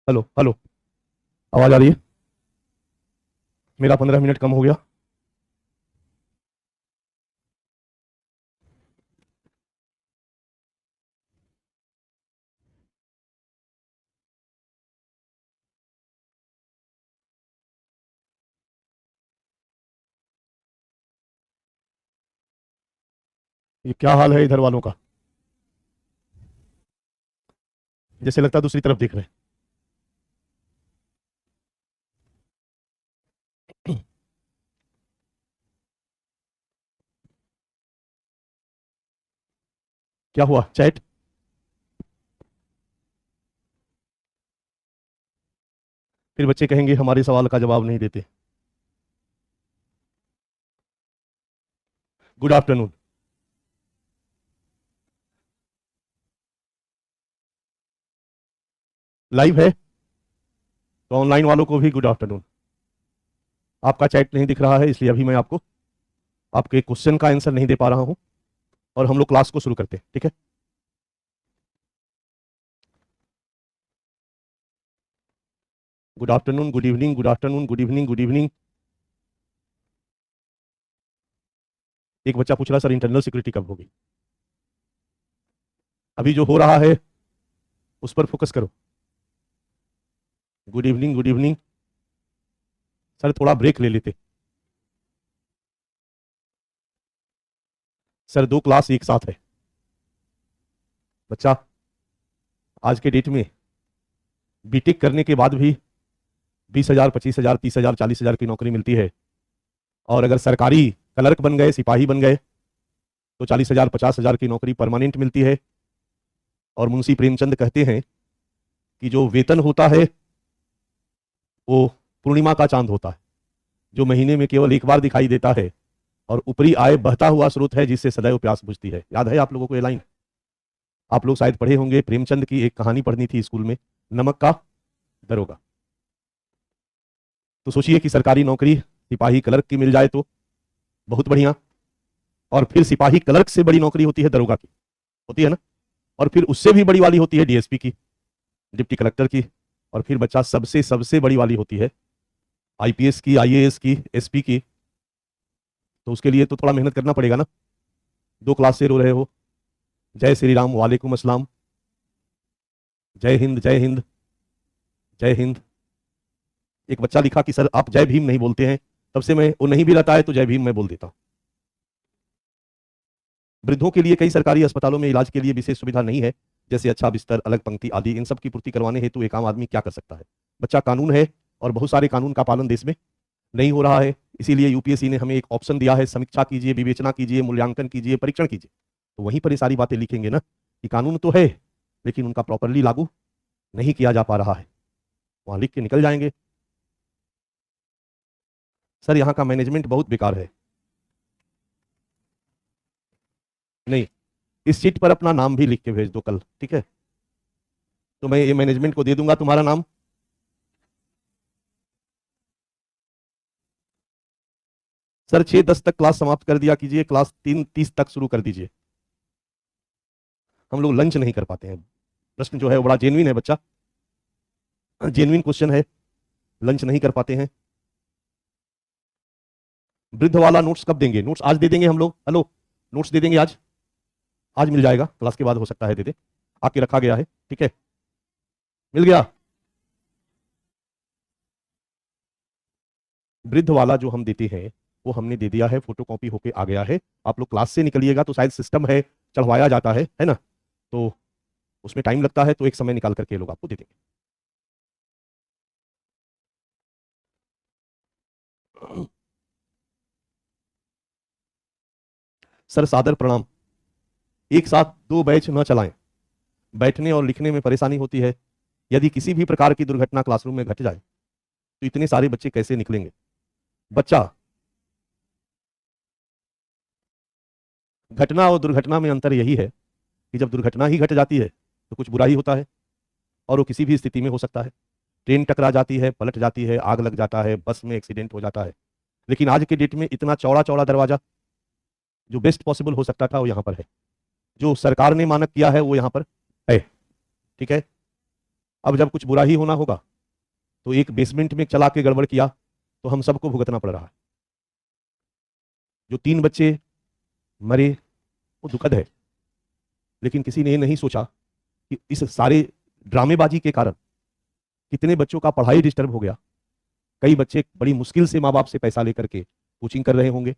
Hello hello. आवाज आ रही है? मेरा 15 मिनट कम हो गया। ये क्या हाल है इधर वालों का? जैसे लगता है दूसरी तरफ देख रहे हैं। क्या हुआ चैट? फिर बच्चे कहेंगे हमारे सवाल का जवाब नहीं देते। Good afternoon. लाइव है तो ऑनलाइन वालों को भी गुड आफ्टरनून। आपका चैट नहीं दिख रहा है इसलिए अभी मैं आपको आपके क्वेश्चन का आंसर नहीं दे पा रहा हूं और हम लोग क्लास को शुरू करते हैं, ठीक है? Good afternoon, good evening, good afternoon, good evening, good evening. एक बच्चा पूछ रहा सर इंटरनल सिक्योरिटी कब होगी? अभी जो हो रहा है उस पर फोकस करो। Good evening, good evening. Sir थोड़ा ब्रेक ले लेते। सर 2 क्लास एक साथ है। बच्चा, आज के डेट में बीटेक करने के बाद भी 20,000, 25,000, 30,000, 40,000 की नौकरी मिलती है। और अगर सरकारी क्लर्क बन गए, सिपाही बन गए तो 40,000, 50,000 की नौकरी परमानेंट मिलती है। और मुंशी प्रेमचंद कहते हैं कि जो वेतन होता है वो पूर्णिमा का चांद होता है, जो महीने में केवल एक बार दिखाई देता है, और ऊपरी आय बहता हुआ स्रोत है जिससे सदैव प्यास बुझती है। याद है आप लोगों को ये लाइन? आप लोग शायद पढ़े होंगे, प्रेमचंद की एक कहानी पढ़नी थी स्कूल में, नमक का दरोगा। तो सोचिए कि सरकारी नौकरी सिपाही क्लर्क की मिल जाए तो बहुत बढ़िया, और फिर सिपाही क्लर्क से बड़ी नौकरी होती है दरोगा की, होती है ना? और फिर उससे भी बड़ी वाली होती है डीएसपी की, डिप्टी कलेक्टर की। और फिर बच्चा सबसे सबसे बड़ी वाली होती है आईपीएस की, आईएएस की, एसपी की। तो उसके लिए तो थोड़ा मेहनत करना पड़ेगा ना। 2 क्लास से रो रहे हो। जय श्री राम, वालेकुम अस्सलाम, जय हिंद, जय हिंद, जय हिंद। एक बच्चा लिखा कि सर आप जय भीम नहीं बोलते हैं। तब से मैं, वो नहीं भी रहता है तो जय भीम मैं बोल देता हूं। वृद्धों के लिए कई सरकारी अस्पतालों में इलाज के लिए विशेष सुविधा नहीं है, जैसे अच्छा बिस्तर, अलग पंक्ति आदि। इन सब की पूर्ति करवाने हेतु एक आम आदमी क्या कर सकता है? बच्चा, कानून है और बहुत सारे कानून का पालन देश में नहीं हो रहा है। इसीलिए यूपीएससी ने हमें एक ऑप्शन दिया है, समीक्षा कीजिए, विवेचना कीजिए, मूल्यांकन कीजिए, परीक्षण कीजिए। तो वहीं पर ये सारी बातें लिखेंगे ना कि कानून तो है लेकिन उनका प्रॉपरली लागू नहीं किया जा पा रहा है, वहां लिख के निकल जाएंगे। सर यहाँ का मैनेजमेंट बहुत बेकार है। नहीं, इस शीट पर अपना नाम भी लिख के भेज दो कल, ठीक है? तो मैं ये मैनेजमेंट को दे दूंगा तुम्हारा नाम। सर 6:10 तक क्लास समाप्त कर दिया कीजिए, क्लास 3:30 तक शुरू कर दीजिए। हम लोग लंच नहीं कर पाते हैं। प्रश्न जो है वो बड़ा जेन्युइन है बच्चा, जेन्युइन क्वेश्चन है। लंच नहीं कर पाते हैं। वृद्ध वाला नोट्स कब देंगे? नोट्स आज दे देंगे हम लोग। हेलो, नोट्स दे देंगे आज। आज मिल जाएगा, क्लास के बाद हो सकता है दे दे। आके रखा गया है, ठीक है? मिल गया। वृद्ध वाला जो हम देते हैं वो हमने दे दिया है, फोटो कॉपी होके आ गया है। आप लोग क्लास से निकलिएगा तो शायद सिस्टम है, चढ़वाया जाता है ना? तो उसमें टाइम लगता है, तो एक समय निकाल करके लोग आपको दे देंगे। सर सादर प्रणाम। एक साथ 2 बैच न चलाएं, बैठने और लिखने में परेशानी होती है। यदि किसी भी प्रकार की दुर्घटना क्लासरूम में घट जाए तो इतने सारे बच्चे कैसे निकलेंगे? बच्चा, घटना और दुर्घटना में अंतर यही है कि जब दुर्घटना ही घट जाती है तो कुछ बुरा ही होता है, और वो किसी भी स्थिति में हो सकता है। ट्रेन टकरा जाती है, पलट जाती है, आग लग जाता है, बस में एक्सीडेंट हो जाता है। लेकिन आज के डेट में इतना चौड़ा चौड़ा दरवाजा, जो बेस्ट पॉसिबल हो सकता था वो यहाँ पर है। जो सरकार ने मानक किया है वो यहाँ पर है, ठीक है? अब जब कुछ बुरा ही होना होगा तो एक बेसमेंट में चला के गड़बड़ किया तो हम सबको भुगतना पड़ रहा है। जो 3 बच्चे मरे वो दुखद है, लेकिन किसी ने ये नहीं सोचा कि इस सारे ड्रामेबाजी के कारण कितने बच्चों का पढ़ाई डिस्टर्ब हो गया। कई बच्चे बड़ी मुश्किल से माँ बाप से पैसा लेकर के कोचिंग कर रहे होंगे,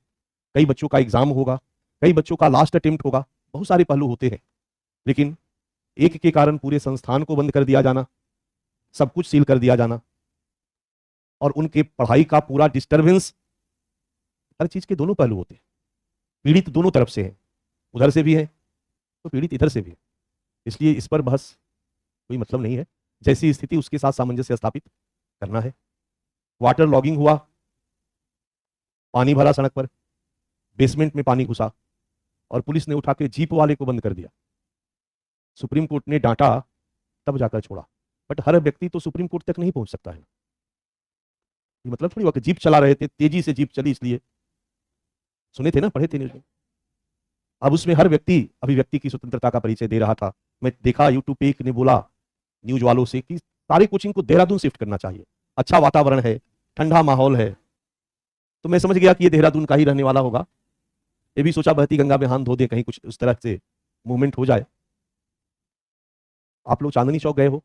कई बच्चों का एग्जाम होगा, कई बच्चों का लास्ट अटेम्प्ट होगा, बहुत सारे पहलू होते हैं। लेकिन एक के कारण पूरे संस्थान को बंद कर दिया जाना, सब कुछ सील कर दिया जाना और उनके पढ़ाई का पूरा डिस्टर्बेंस, हर चीज के दोनों पहलू होते हैं। पीड़ित दोनों तरफ से है, उधर से भी है तो पीड़ित इधर से भी है। इसलिए इस पर बहस कोई मतलब नहीं है। जैसी स्थिति उसके साथ सामंजस्य स्थापित करना है। वाटर लॉगिंग हुआ, पानी भरा सड़क पर, बेसमेंट में पानी घुसा और पुलिस ने उठा के जीप वाले को बंद कर दिया। सुप्रीम कोर्ट ने डांटा तब जाकर छोड़ा। बट हर व्यक्ति तो सुप्रीम कोर्ट तक नहीं पहुंच सकता है। ये मतलब थोड़ी हुआ कि जीप चला रहे थे, तेजी से जीप चली इसलिए, सुने थे ना, पढ़े थे न्यूज में। अब उसमें हर व्यक्ति अभिव्यक्ति की स्वतंत्रता का परिचय दे रहा था। मैं देखा यूट्यूब पे एक ने बोला न्यूज वालों से कि सारे कोचिंग को देहरादून शिफ्ट करना चाहिए, अच्छा वातावरण है, ठंडा माहौल है। तो मैं समझ गया कि ये देहरादून का ही रहने वाला होगा। ये भी सोचा बहती गंगा में हाथ धो दे, कहीं कुछ उस तरह से मूवमेंट हो जाए। आप लोग चांदनी चौक गए हो,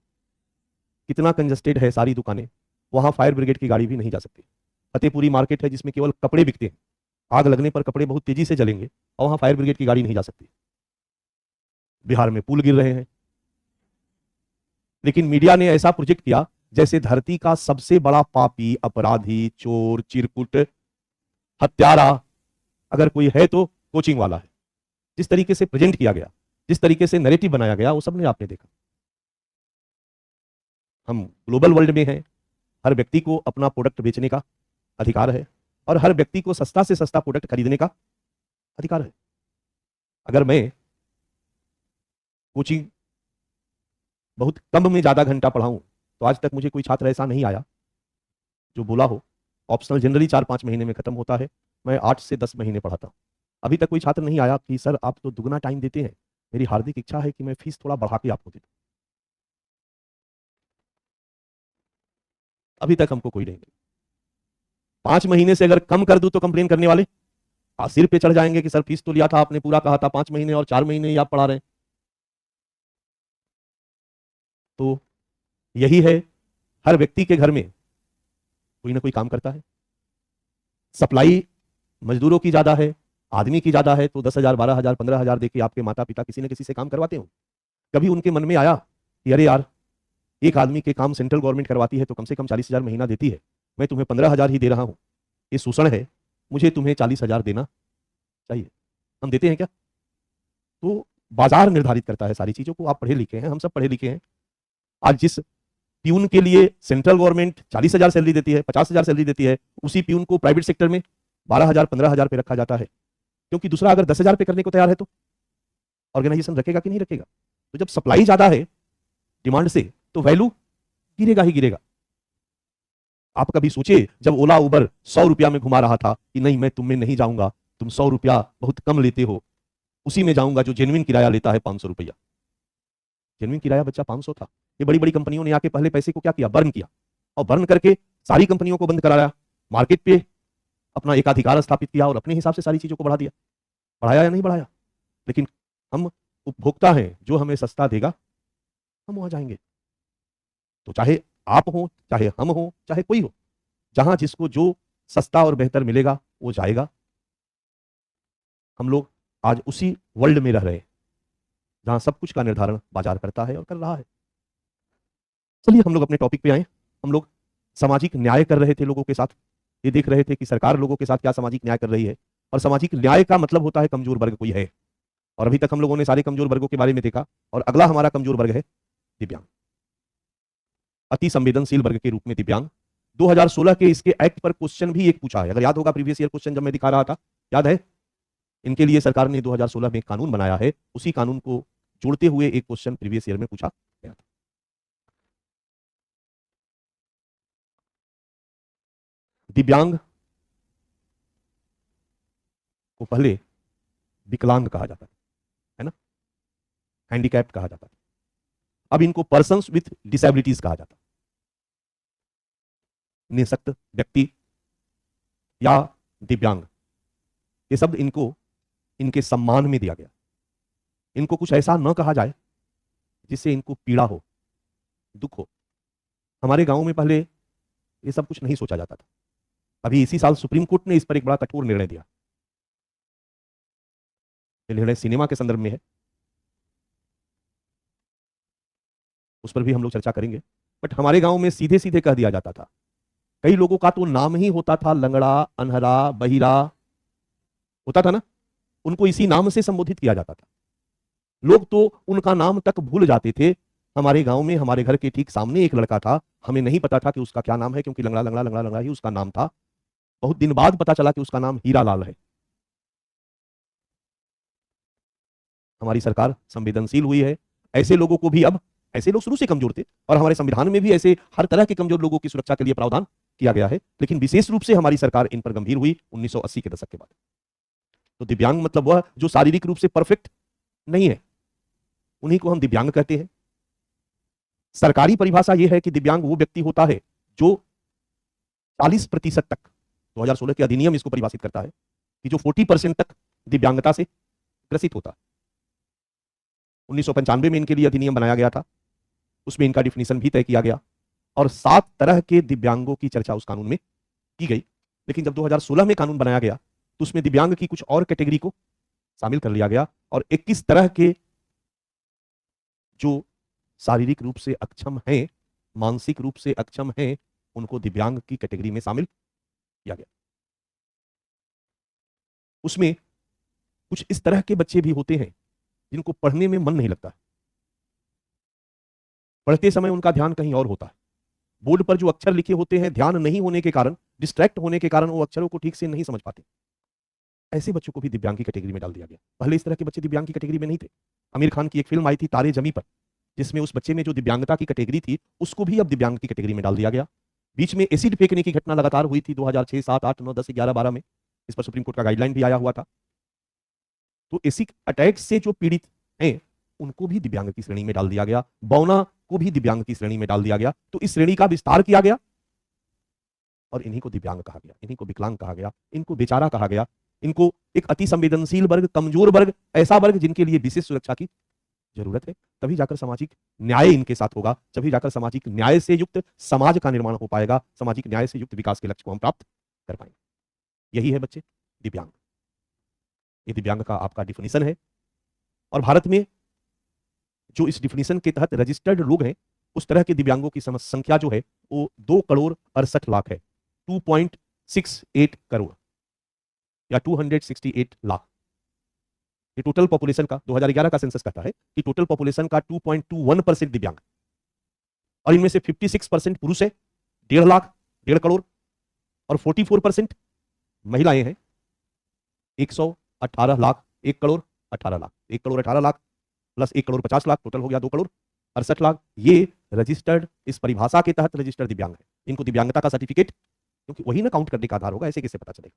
कितना कंजस्टेड है, सारी दुकानें, वहां फायर ब्रिगेड की गाड़ी भी नहीं जा सकती। फतेहपुरी मार्केट है जिसमें केवल कपड़े बिकते हैं, आग लगने पर कपड़े बहुत तेजी से जलेंगे और वहां फायर ब्रिगेड की गाड़ी नहीं जा सकती। बिहार में पुल गिर रहे हैं, लेकिन मीडिया ने ऐसा प्रोजेक्ट किया जैसे धरती का सबसे बड़ा पापी, अपराधी, चोर, चिरकुट, हत्यारा अगर कोई है तो कोचिंग वाला है। जिस तरीके से प्रेजेंट किया गया, जिस तरीके से नैरेटिव बनाया गया, वो सबने आपने देखा। हम ग्लोबल वर्ल्ड में हैं, हर व्यक्ति को अपना प्रोडक्ट बेचने का अधिकार है और हर व्यक्ति को सस्ता से सस्ता प्रोडक्ट खरीदने का अधिकार है। अगर मैं कोचिंग बहुत कम में ज्यादा घंटा पढ़ाऊं तो आज तक मुझे कोई छात्र ऐसा नहीं आया जो बोला हो। ऑप्शनल जनरली 4-5 महीने में खत्म होता है, मैं 8 से 10 महीने पढ़ाता हूं। अभी तक कोई छात्र नहीं आया कि सर आप तो दुगना टाइम देते हैं, मेरी हार्दिक इच्छा है कि मैं फीस थोड़ा बढ़ा के आपको दे दूं। अभी तक हमको कोई नहीं मिला। 5 महीने से अगर कम कर दूं तो कंप्लेन करने वाले सिर पे चढ़ जाएंगे कि सर फीस तो लिया था आपने, पूरा कहा था 5 महीने और 4 महीने ही आप पढ़ा रहे हैं। तो यही है, हर व्यक्ति के घर में कोई ना कोई काम करता है। सप्लाई मजदूरों की ज्यादा है, आदमी की ज्यादा है, तो 10,000, 12,000, 15,000 देखिए आपके माता पिता किसी न किसी से काम करवाते हो। कभी उनके मन में आया कि अरे यार, एक आदमी के काम सेंट्रल गवर्नमेंट करवाती है तो कम से कम 40,000 महीना देती है, मैं तुम्हें 15,000 ही दे रहा हूं, ये शोषण है, मुझे तुम्हें 40,000 देना चाहिए। हम देते हैं क्या? तो बाजार निर्धारित करता है सारी चीजों को। आप पढ़े लिखे हैं, हम सब पढ़े लिखे हैं। आज जिस प्यून के लिए सेंट्रल गवर्नमेंट 40,000 सैलरी देती है, 50,000 सैलरी देती है, उसी प्यून को प्राइवेट सेक्टर में 12,000, 15,000 पे रखा जाता है, क्योंकि दूसरा अगर 10,000 पे करने को तैयार है तो ऑर्गेनाइजेशन रखेगा कि नहीं रखेगा? तो जब सप्लाई ज्यादा है डिमांड से तो वैल्यू गिरेगा ही गिरेगा। आप कभी सोचे जब ओला उबर 100 रुपया में घुमा रहा था कि नहीं मैं तुम में नहीं जाऊंगा, तुम 100 रुपया बहुत कम लेते हो, उसी में जाऊंगा जो जेन्युइन किराया लेता है 500 रुपया। जेन्युइन किराया बच्चा 500 था। ये बड़ी बड़ी कंपनियों ने आके पहले पैसे को क्या किया, बर्न किया, और बर्न करके सारी कंपनियों को बंद कराया, मार्केट पे अपना एकाधिकार स्थापित किया और अपने हिसाब से सारी चीजों को बढ़ा दिया। बढ़ाया या नहीं बढ़ाया? लेकिन हम उपभोक्ता हैं, जो हमें सस्ता देगा हम वहां जाएंगे। तो चाहे आप हो, चाहे हम हो, चाहे कोई हो, जहां जिसको जो सस्ता और बेहतर मिलेगा वो जाएगा। हम लोग आज उसी वर्ल्ड में रह रहे हैं जहां सब कुछ का निर्धारण बाजार करता है और कर रहा है। चलिए हम लोग अपने टॉपिक पे आए। हम लोग सामाजिक न्याय कर रहे थे लोगों के साथ, ये देख रहे थे कि सरकार लोगों के साथ क्या सामाजिक न्याय कर रही है, और सामाजिक न्याय का मतलब होता है कमजोर वर्ग कोई है। और अभी तक हम लोगों ने सारे कमजोर वर्गों के बारे में देखा, और अगला हमारा कमजोर वर्ग है दिव्यांग, अति संवेदनशील वर्ग के रूप में दिव्यांग। 2016 के इसके एक्ट पर क्वेश्चन भी एक पूछा है, अगर याद होगा प्रीवियस ईयर क्वेश्चन जब मैं दिखा रहा था, याद है? इनके लिए सरकार ने 2016 में कानून बनाया है, उसी कानून को जोड़ते हुए एक क्वेश्चन प्रीवियस ईयर में पूछा गया था। दिव्यांग को पहले विकलांग कहा जाता है ना, हैंडीकैप्ड कहा जाता है। अब इनको पर्सन्स विथ डिसेबिलिटीज कहा जाता, निःशक्त व्यक्ति या दिव्यांग, ये शब्द इनको इनके सम्मान में दिया गया। इनको कुछ ऐसा न कहा जाए जिससे इनको पीड़ा हो, दुख हो। हमारे गांव में पहले ये सब कुछ नहीं सोचा जाता था। अभी इसी साल सुप्रीम कोर्ट ने इस पर एक बड़ा कठोर निर्णय दिया। ये निर्णय सिनेमा के संदर्भ में है, उस पर भी हम लोग चर्चा करेंगे। बट हमारे गांव में सीधे सीधे कह दिया जाता था, कई लोगों का तो नाम ही होता था लंगड़ा, अनहरा, बहिरा होता था ना, उनको इसी नाम से संबोधित किया जाता था। लोग तो उनका नाम तक भूल जाते थे। हमारे गांव में हमारे घर के ठीक सामने एक लड़का था, हमें नहीं पता था कि उसका क्या नाम है, क्योंकि लंगड़ा लंगड़ा लंगड़ा लंगड़ा ही उसका नाम था। बहुत दिन बाद पता चला कि उसका नाम हीरा लाल है। हमारी सरकार संवेदनशील हुई है, ऐसे लोगों को भी, अब ऐसे लोग शुरू से कमजोर थे और हमारे संविधान में भी ऐसे हर तरह के कमजोर लोगों की सुरक्षा के लिए प्रावधान किया गया है, लेकिन विशेष रूप से हमारी सरकार इन पर गंभीर हुई 1980 के दशक के बाद। तो दिव्यांग मतलब वह जो शारीरिक रूप से परफेक्ट नहीं है, उन्हीं को हम दिव्यांग कहते हैं। सरकारी परिभाषा यह है कि दिव्यांग वो व्यक्ति होता है जो 40% तक, 2016 के अधिनियम इसको परिभाषित करता है कि जो 40% तक दिव्यांगता से ग्रसित होता है। 1995 में इनके लिए अधिनियम बनाया गया था, उसमें इनका डिफिनीशन भी तय किया गया और 7 तरह के दिव्यांगों की चर्चा उस कानून में की गई। लेकिन जब 2016 में कानून बनाया गया तो उसमें दिव्यांग की कुछ और कैटेगरी को शामिल कर लिया गया और 21 तरह के जो शारीरिक रूप से अक्षम हैं, मानसिक रूप से अक्षम हैं, उनको दिव्यांग की कैटेगरी में शामिल किया गया। उसमें कुछ इस तरह के बच्चे भी होते हैं जिनको पढ़ने में मन नहीं लगता, पढ़ते समय उनका ध्यान कहीं और होता है। बोर्ड पर जो अक्षर लिखे होते हैं, ध्यान नहीं होने के कारण, डिस्ट्रैक्ट होने के कारण वो अक्षरों को ठीक से नहीं समझ पाते। ऐसे बच्चों को भी दिव्यांग की कैटेगरी में डाल दिया गया। पहले इस तरह के बच्चे दिव्यांग की कैटेगरी में नहीं थे। आमिर खान की एक फिल्म आई थी तारे जमी पर, जिसमें उस बच्चे में जो दिव्यांगता की कैटेगरी थी उसको भी अब दिव्यांग की कैटेगरी में डाल दिया गया। बीच में एसिड फेंकने की घटना लगातार हुई थी 2006, 7, 8, 9, 10, 11, 12 में। इस पर सुप्रीम कोर्ट का गाइडलाइन भी आया हुआ था। तो एसिड अटैक से जो पीड़ित हैं उनको भी दिव्यांग की श्रेणी में डाल दिया गया। बौना को भी दिव्यांग की श्रेणी में डाल दिया गया। तो इस श्रेणी का विस्तार किया गया और इन्हीं को दिव्यांग कहा गया, इन्हीं को विकलांग कहा गया, इनको बेचारा कहा गया। इनको एक अति संवेदनशील वर्ग, कमजोर वर्ग, ऐसा वर्ग जिनके लिए विशेष सुरक्षा की जरूरत है। तभी जाकर सामाजिक न्याय इनके साथ होगा, तभी जाकर सामाजिक न्याय से युक्त समाज का निर्माण हो पाएगा, सामाजिक न्याय से युक्त विकास के लक्ष्य को हम प्राप्त कर पाएंगे। यही है बच्चे दिव्यांग। ये दिव्यांग का आपका डिफिनीशन है और भारत में जो इस डिफिनीशन के तहत रजिस्टर्ड लोग हैं, उस तरह के दिव्यांगों की संख्या जो है वो 2,68,00,000 है। 2.68 करोड़ या 268 लाख। ये टोटल पॉपुलेशन का 2011 का सेंसस कहता है कि टोटल पॉपुलेशन का 2.21% दिव्यांग, और इनमें से 56% पुरुष है, 1.5 लाख, 1.5 करोड़, और 44% महिलाएं हैं, 118 लाख, 1 करोड़ 18 लाख, 1 करोड़ 18 लाख प्लस 1 करोड़ 50 लाख, टोटल हो गया 2 करोड़ 68 लाख। ये रजिस्टर्ड, इस परिभाषा के तहत रजिस्टर्ड दिव्यांग है। इनको दिव्यांगता का सर्टिफिकेट, क्योंकि वही ना काउंट करने का आधार होगा, ऐसे कैसे पता चलेगा,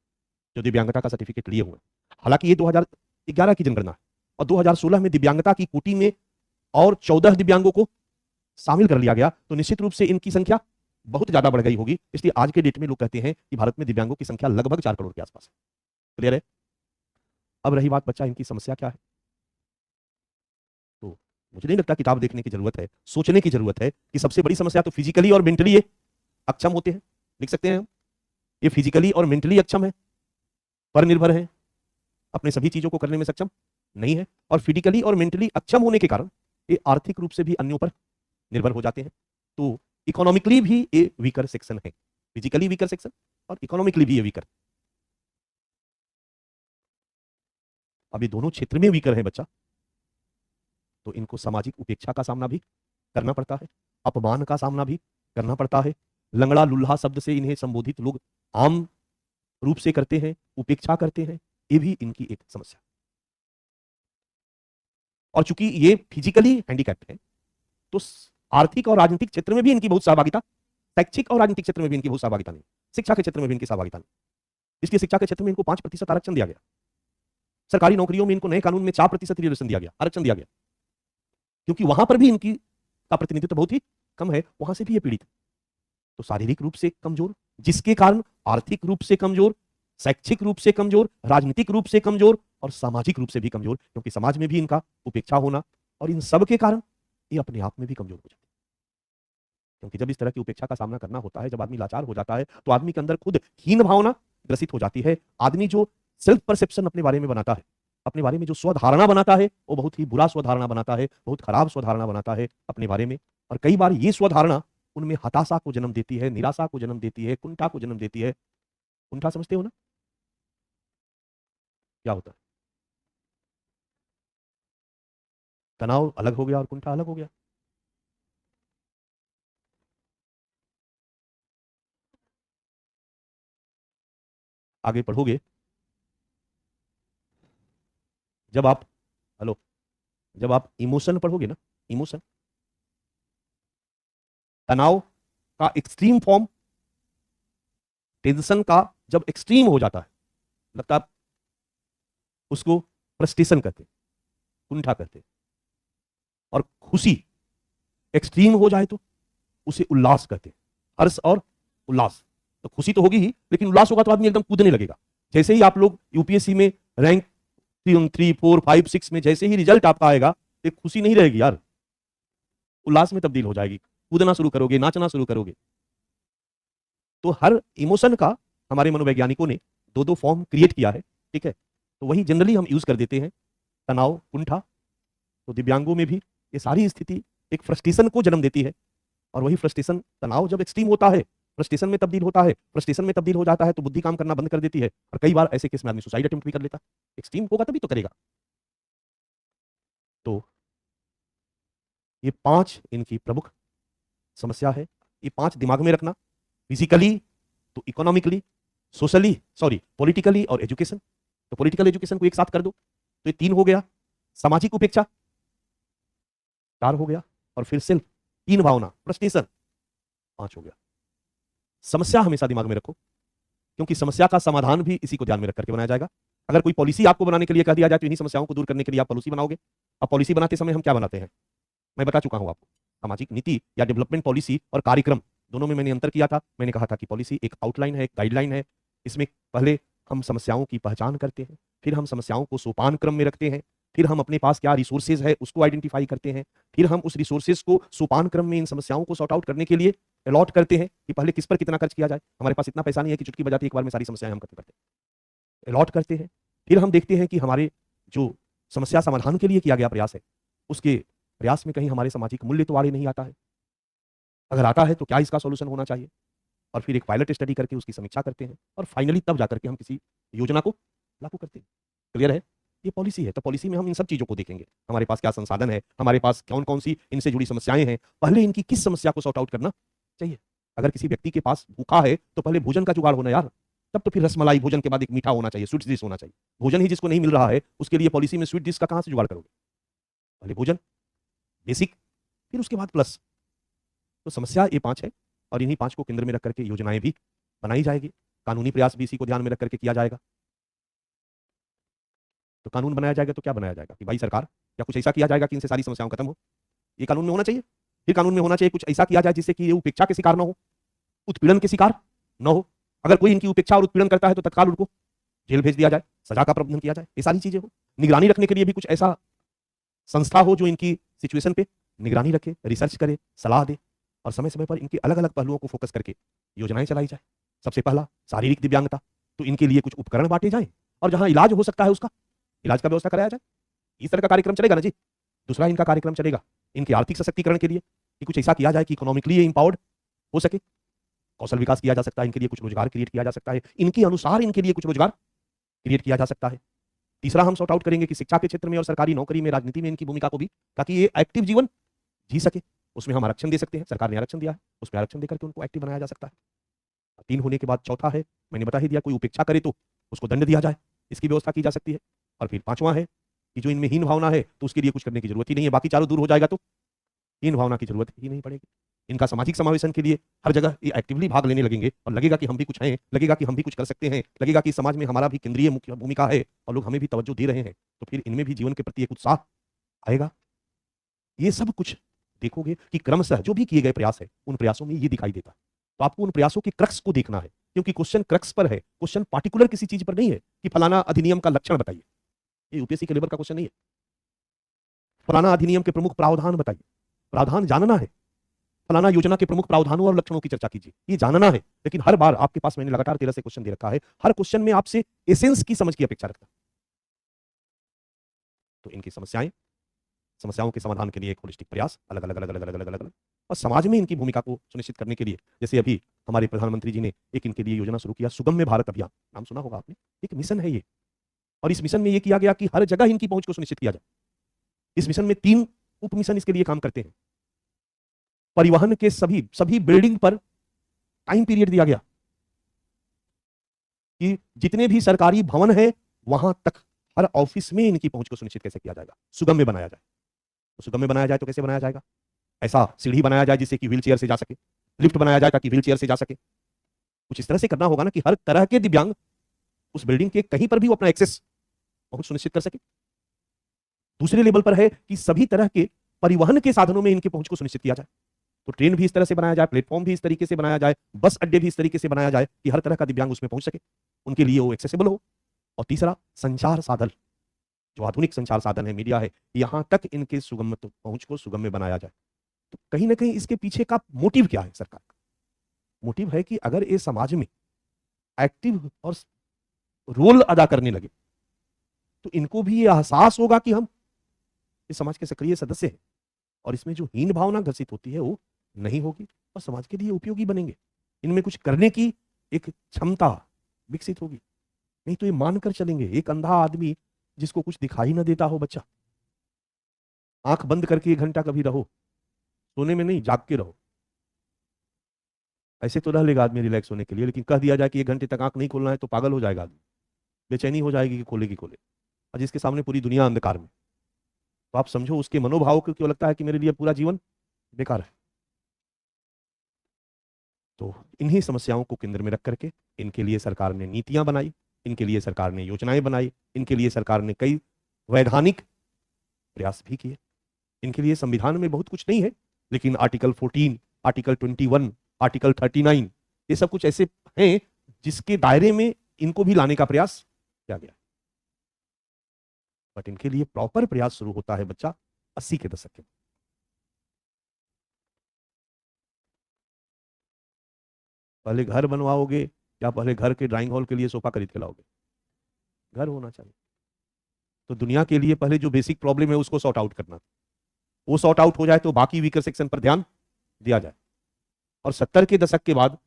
जो दिव्यांगता का सर्टिफिकेट लिए हुए। हालांकि ये 2011 की जनगणना है और 2016 में दिव्यांगता की कोटि में और 14 दिव्यांगों को शामिल कर लिया गया, तो निश्चित रूप से इनकी संख्या बहुत ज्यादा बढ़ गई होगी। इसलिए आज के डेट में लोग कहते हैं कि भारत में दिव्यांगों की संख्या लगभग 4 करोड़ के आसपास है। क्लियर है? अब रही बात बच्चा इनकी समस्या क्या है, तो मुझे नहीं लगता किताब देखने की जरूरत है, सोचने की जरूरत है कि सबसे बड़ी समस्या तो फिजिकली और मेंटली ये अक्षम होते हैं। लिख सकते हैं हम, ये फिजिकली और मेंटली अक्षम है, पर निर्भर है, अपने सभी चीजों को करने में सक्षम नहीं है, और फिजिकली और मेंटली अक्षम होने के कारण ये आर्थिक रूप से भी अन्यों पर निर्भर हो जाते हैं। तो इकोनॉमिकली भी ये वीकर सेक्शन है, फिजिकली वीकर सेक्शन और इकोनॉमिकली भी ये वीकर। अब ये दोनों क्षेत्र में वीकर है बच्चा, तो इनको सामाजिक उपेक्षा का सामना भी करना पड़ता है, अपमान का सामना भी करना पड़ता है। लंगड़ा लुल्हा शब्द से इन्हें संबोधित लोग आम रूप से करते हैं, उपेक्षा करते हैं, ये भी इनकी एक समस्या। और चूंकि ये फिजिकली हैंडीकैप्ड है, तो आर्थिक और राजनीतिक क्षेत्र में भी इनकी बहुत सहभागिता, शैक्षिक और राजनीतिक क्षेत्र में भी इनकी बहुत सहभागिता नहीं, शिक्षा के क्षेत्र में भी इनकी सहभागिता नहीं। इसलिए शिक्षा के क्षेत्र में इनको 5% आरक्षण दिया गया, सरकारी नौकरियों में इनको नए कानून में 4% रिजर्वेशन दिया गया, आरक्षण दिया गया, क्योंकि वहां पर भी इनकी का प्रतिनिधित्व बहुत ही कम है, वहां से भी ये पीड़ित है। तो शारीरिक रूप से कमजोर, जिसके कारण आर्थिक रूप से कमजोर, शैक्षिक रूप से कमजोर, राजनीतिक रूप से कमजोर और सामाजिक रूप से भी कमजोर, क्योंकि समाज में भी इनका उपेक्षा होना, और इन सब के कारण ये अपने आप में भी कमजोर हो जाते हैं। क्योंकि जब इस तरह की उपेक्षा का सामना करना होता है, जब आदमी लाचार हो जाता है, तो आदमी के अंदर खुद हीन भावना ग्रसित हो जाती है। आदमी जो सेल्फ परसेप्शन अपने बारे में बनाता है, अपने बारे में जो स्वधारणा बनाता है, वो बहुत ही बुरा स्वधारणा बनाता है, बहुत खराब स्वधारणा बनाता है अपने बारे में। और कई बार ये स्वधारणा उनमें हताशा को जन्म देती है, निराशा को जन्म देती है, कुंठा को जन्म देती है। कुंठा समझते हो ना, क्या होता है? तनाव अलग हो गया और कुंठा अलग हो गया। आगे पढ़ोगे, जब आप हेलो जब आप इमोशन पढ़ोगे ना, इमोशन, तनाव का एक्सट्रीम फॉर्म, टेंशन का जब एक्सट्रीम हो जाता है, लगता है उसको फ्रस्ट्रेशन कहते हैं, कुंठा कहते हैं। और खुशी एक्सट्रीम हो जाए तो उसे उल्लास कहते हैं, हर्ष और उल्लास। तो खुशी तो होगी ही, लेकिन उल्लास होगा तो आदमी एकदम कूदने लगेगा। जैसे ही आप लोग यूपीएससी में रैंक 3, 4, 5, 6 में जैसे ही रिजल्ट आपका आएगा, एक खुशी नहीं रहेगी यार, उल्लास में तब्दील हो जाएगी, कूदना शुरू करोगे, नाचना शुरू करोगे। तो हर इमोशन का हमारे मनोवैज्ञानिकों ने दो दो फॉर्म क्रिएट किया है, ठीक है। तो वही जनरली हम यूज कर देते हैं, तनाव, कुंठा। तो दिव्यांगों में भी ये सारी स्थिति एक फ्रस्ट्रेशन को जन्म देती है, और वही फ्रस्ट्रेशन, तनाव जब एक्सट्रीम होता है, फ्रस्ट्रेशन में तब्दील होता है, फ्रस्ट्रेशन में तब्दील हो जाता है तो बुद्धि काम करना बंद कर देती है, और कई बार ऐसे केस में आदमी सुसाइड अटेम्प्ट भी कर लेता है। एक्सट्रीम होगा तभी तो करेगा। तो ये 5 इनकी प्रमुख समस्या है। ये 5 दिमाग में रखना, फिजिकली तो इकोनॉमिकली, सोशली, सॉरी पॉलिटिकली और एजुकेशन। तो पॉलिटिकल एजुकेशन को एक साथ कर दो तो ये 3 हो गया। सामाजिक उपेक्षा 4 हो गया, और फिर सेल्फ, 3 भावना, फ्रस्ट्रेशन 5 हो गया। समस्या हमेशा दिमाग में रखो, क्योंकि समस्या का समाधान भी इसी को ध्यान में रख करके बनाया जाएगा। अगर कोई पॉलिसी आपको बनाने के लिए कह दिया जाए तो इन्हीं समस्याओं को दूर करने के लिए आप पॉलिसी बनाओगे। अब पॉलिसी बनाते समय हम क्या बनाते हैं, मैं बता चुका हूं आपको। सामाजिक नीति या डेवलपमेंट पॉलिसी और कार्यक्रम दोनों में मैंने अंतर किया था। मैंने कहा था कि पॉलिसी एक आउटलाइन है, एक गाइडलाइन है। इसमें पहले हम समस्याओं की पहचान करते हैं, फिर हम समस्याओं को सोपान क्रम में रखते हैं, फिर हम अपने पास क्या रिसोर्सेज है उसको आइडेंटिफाई करते हैं, फिर हम उस रिसोर्सेज को सोपान क्रम में इन समस्याओं को सॉर्ट आउट करने के लिए अलॉट करते हैं कि पहले किस पर कितना खर्च किया जाए। हमारे पास इतना पैसा नहीं है कि चुटकी बजाते एक बार में सारी समस्याएं हम खत्म करते हैं, अलॉट करते हैं। फिर हम देखते हैं कि हमारे जो समस्या समाधान के लिए किया गया प्रयास है, उसके प्रयास में कहीं हमारे सामाजिक मूल्य तो आड़े नहीं आता है, अगर आता है तो क्या इसका सॉल्यूशन होना चाहिए। और फिर एक पायलट स्टडी करके उसकी समीक्षा करते हैं, और फाइनली तब जाकर के हम किसी योजना को लागू करते हैं। क्लियर है? ये पॉलिसी है। तो पॉलिसी में हम इन सब चीजों को देखेंगे, हमारे पास क्या संसाधन है, हमारे पास कौन कौन सी इनसे जुड़ी समस्याएं हैं, पहले इनकी किस समस्या को सॉर्ट आउट करना चाहिए। अगर किसी व्यक्ति के पास भूखा है तो पहले भोजन का जुगाड़ होना यार, तब तो फिर रसमलाई, भोजन के बाद एक मीठा होना चाहिए, स्वीट डिश होना चाहिए। भोजन ही जिसको नहीं मिल रहा है उसके लिए पॉलिसी में स्वीट डिश का कहां से जुगाड़ करोगे। पहले भोजन बेसिक, फिर उसके बाद प्लस। तो समस्या ये 5 है, और इन्हीं 5 को केंद्र में रख करके योजनाएं भी बनाई जाएगी। कानूनी प्रयास भी इसी को ध्यान में रख करके किया जाएगा। तो कानून बनाया जाएगा तो क्या बनाया जाएगा कि भाई सरकार या कुछ ऐसा किया जाएगा कि इनसे सारी समस्याओं खत्म हो, ये कानून में होना चाहिए। फिर कानून में होना चाहिए कुछ ऐसा किया जाए जिससे कि ये उपेक्षा के शिकार ना हो, उत्पीड़न के शिकार न हो। अगर कोई इनकी उपेक्षा और उत्पीड़न करता है तो तत्काल उनको जेल भेज दिया जाए, सजा का प्रावधान किया जाए, ये सारी चीजें हो। निगरानी रखने के लिए भी कुछ ऐसा संस्था हो जो इनकी सिचुएशन पे निगरानी रखे, रिसर्च करे, सलाह दे, और समय समय पर इनके अलग अलग पहलुओं को फोकस करके योजनाएं चलाई जाए। सबसे पहला शारीरिक दिव्यांगता, तो इनके लिए कुछ उपकरण बांटे जाएं, और जहां इलाज हो सकता है उसका इलाज का व्यवस्था कराया जाए। इस तरह का कार्यक्रम चलेगा ना जी। दूसरा इनका कार्यक्रम चलेगा इनके आर्थिक सशक्तिकरण के लिए, कि कुछ ऐसा किया जाए कि इकोनॉमिकली इंपावर्ड हो सके, कौशल विकास किया जा सकता है, इनके लिए कुछ रोजगार क्रिएट किया जा सकता है, इनके अनुसार इनके लिए कुछ रोजगार क्रिएट किया जा सकता है। तीसरा हम सॉर्ट आउट करेंगे कि शिक्षा के क्षेत्र में और सरकारी नौकरी में, राजनीति में इनकी भूमिका को भी, ताकि ये एक्टिव जीवन जी सके, उसमें हम आरक्षण दे सकते हैं। सरकार ने आरक्षण दिया है, उस पर आरक्षण देकर के उनको एक्टिव बनाया जा सकता है। 3 होने के बाद चौथा है, मैंने बता ही दिया, कोई उपेक्षा करे तो उसको दंड दिया जाए, इसकी व्यवस्था की जा सकती है। और फिर 5वां है कि जो इनमें हीन भावना है तो उसके लिए कुछ करने की जरूरत ही नहीं है, बाकी चारों दूर हो जाएगा तो हीन भावना की जरूरत ही नहीं पड़ेगी। इनका सामाजिक समावेशन के लिए हर जगह ये एक्टिवली भाग लेने लगेंगे, और लगेगा कि हम भी कुछ हैं, लगेगा कि हम भी कुछ कर सकते हैं, लगेगा कि समाज में हमारा भी केंद्रीय मुख्य भूमिका है और लोग हमें भी तवज्जो दे रहे हैं, तो फिर इनमें भी जीवन के प्रति एक उत्साह आएगा। ये सब कुछ देखोगे कि क्रमशः जो भी किए गए प्रयास है उन प्रयासों में ये दिखाई देता है। तो आपको उन प्रयासों के क्रक्स को देखना है, क्योंकि क्वेश्चन क्रक्स पर है, क्वेश्चन पार्टिकुलर किसी चीज पर नहीं है कि फलाना अधिनियम का लक्षण बताइए। ये यूपीएससी के लेवल का क्वेश्चन नहीं है। फलाना अधिनियम के प्रमुख प्रावधान बताइए, प्रावधान जानना है। फलाना योजना के प्रमुख प्रावधानों और लक्षणों की चर्चा कीजिए, ये जानना है। लेकिन हर बार आपके पास मैंने लगातार 13 से क्वेश्चन दे रखा है, हर क्वेश्चन में आपसे एसेंस की समझ की अपेक्षा रखता है। तो इनकी समस्याओं के समाधान के लिए एक होलिस्टिक प्रयास, अलग अलग अलग अलग अलग अलग अलग अलग और समाज में इनकी भूमिका को सुनिश्चित करने के लिए, जैसे अभी हमारे प्रधानमंत्री जी ने एक इनके लिए योजना शुरू किया, सुगम्य भारत अभियान, नाम सुना होगा आपने। एक मिशन है ये, और इस मिशन में ये किया गया कि हर जगह इनकी पहुंच को सुनिश्चित किया जाए। इस मिशन में 3 उप मिशन इसके लिए काम करते हैं। परिवहन के सभी बिल्डिंग पर टाइम पीरियड दिया गया कि जितने भी सरकारी भवन है वहां तक हर ऑफिस में इनकी पहुंच को सुनिश्चित कैसे किया जाएगा, सुगम्य बनाया जाए। तो सुगम्य बनाया जाए तो कैसे बनाया जाएगा? ऐसा सीढ़ी बनाया जाए जिससे कि व्हील चेयर से जा सके, लिफ्ट बनाया जाए ताकि व्हील चेयर से जा सके। कुछ इस तरह से करना होगा ना कि हर तरह के दिव्यांग उस बिल्डिंग के कहीं पर भी वो अपना एक्सेस पहुंच सुनिश्चित कर सके। दूसरे लेवल पर है कि सभी तरह के परिवहन के साधनों में इनकी पहुंच को सुनिश्चित किया जाए। तो ट्रेन भी इस तरह से बनाया जाए, प्लेटफॉर्म भी इस तरीके से बनाया जाए, बस अड्डे भी इस तरीके से बनाया जाए कि हर तरह का दिव्यांग उसमें पहुंच सके, उनके लिए वो एक्सेसिबल हो। और तीसरा, संचार साधन, जो आधुनिक संचार साधन है, मीडिया है, यहां तक इनके सुगम्य पहुंच को सुगम्य बनाया जाए। तो कहीं ना कहीं इसके पीछे का मोटिव क्या है सरकार का? मोटिव है कि अगर ये समाज में एक्टिव और रोल अदा करने लगे तो इनको भी ये एहसास होगा कि हम इस समाज के सक्रिय सदस्य हैं, और इसमें जो हीन भावना ग्रसित होती है वो नहीं होगी, और समाज के लिए उपयोगी बनेंगे। इनमें कुछ करने की एक क्षमता विकसित होगी। नहीं तो ये मानकर चलेंगे, एक अंधा आदमी जिसको कुछ दिखाई ना देता हो, बच्चा, आंख बंद करके 1 घंटा कभी रहो, सोने में नहीं, जाग के रहो। ऐसे तो रह लेगा आदमी रिलैक्स होने के लिए, लेकिन कह दिया जाए कि 1 घंटे तक आंख नहीं खोलना है तो पागल हो जाएगा आदमी, बेचैनी हो जाएगी कि खोले की खोले, और जिसके सामने पूरी दुनिया अंधकार में। तो आप समझो उसके मनोभाव को क्यों लगता है कि मेरे लिए पूरा जीवन बेकार है। तो इन्हीं समस्याओं को केंद्र में रख करके इनके लिए सरकार ने नीतियां बनाई, इनके लिए सरकार ने योजनाएं बनाई, इनके लिए सरकार ने कई वैधानिक प्रयास भी किए। इनके लिए संविधान में बहुत कुछ नहीं है, लेकिन आर्टिकल 14, आर्टिकल 21, आर्टिकल 39, ये सब कुछ ऐसे हैं जिसके दायरे में इनको भी लाने का प्रयास किया गया। बट इनके लिए प्रॉपर प्रयास शुरू होता है बच्चा 80 के दशक के। पहले घर बनवाओगे या पहले घर के ड्राइंग हॉल के लिए सोफा खरीद के लाओगे? घर होना चाहिए। तो दुनिया के लिए पहले जो बेसिक प्रॉब्लम है उसको सॉर्ट आउट करना, वो सॉर्ट आउट हो जाए तो बाकी वीकर सेक्शन पर ध्यान दिया जाए। और 70 के दशक के बाद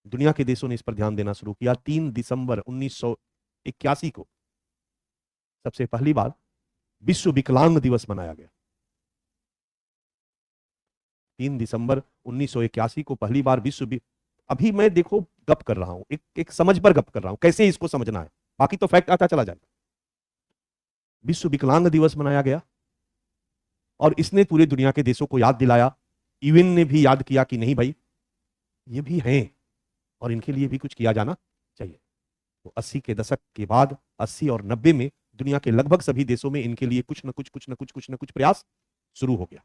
दुनिया के देशों ने इस पर ध्यान देना शुरू किया। 3 दिसंबर 1981 को सबसे पहली बार विश्व विकलांग दिवस मनाया गया। 3 दिसंबर 1981 को पहली बार अभी मैं देखो गप कर रहा हूं, एक समझ पर गप कर रहा हूं, कैसे इसको समझना है, बाकी तो फैक्ट आता चला जाएगा। विश्व विकलांग दिवस मनाया गया और इसने पूरे दुनिया के देशों को याद दिलाया, यूएन ने भी याद किया कि नहीं भाई ये भी हैं और इनके लिए भी कुछ किया जाना चाहिए। तो 80 के दशक के बाद 80 और 90 में दुनिया के लगभग सभी देशों में इनके लिए कुछ न कुछ प्रयास शुरू हो गया।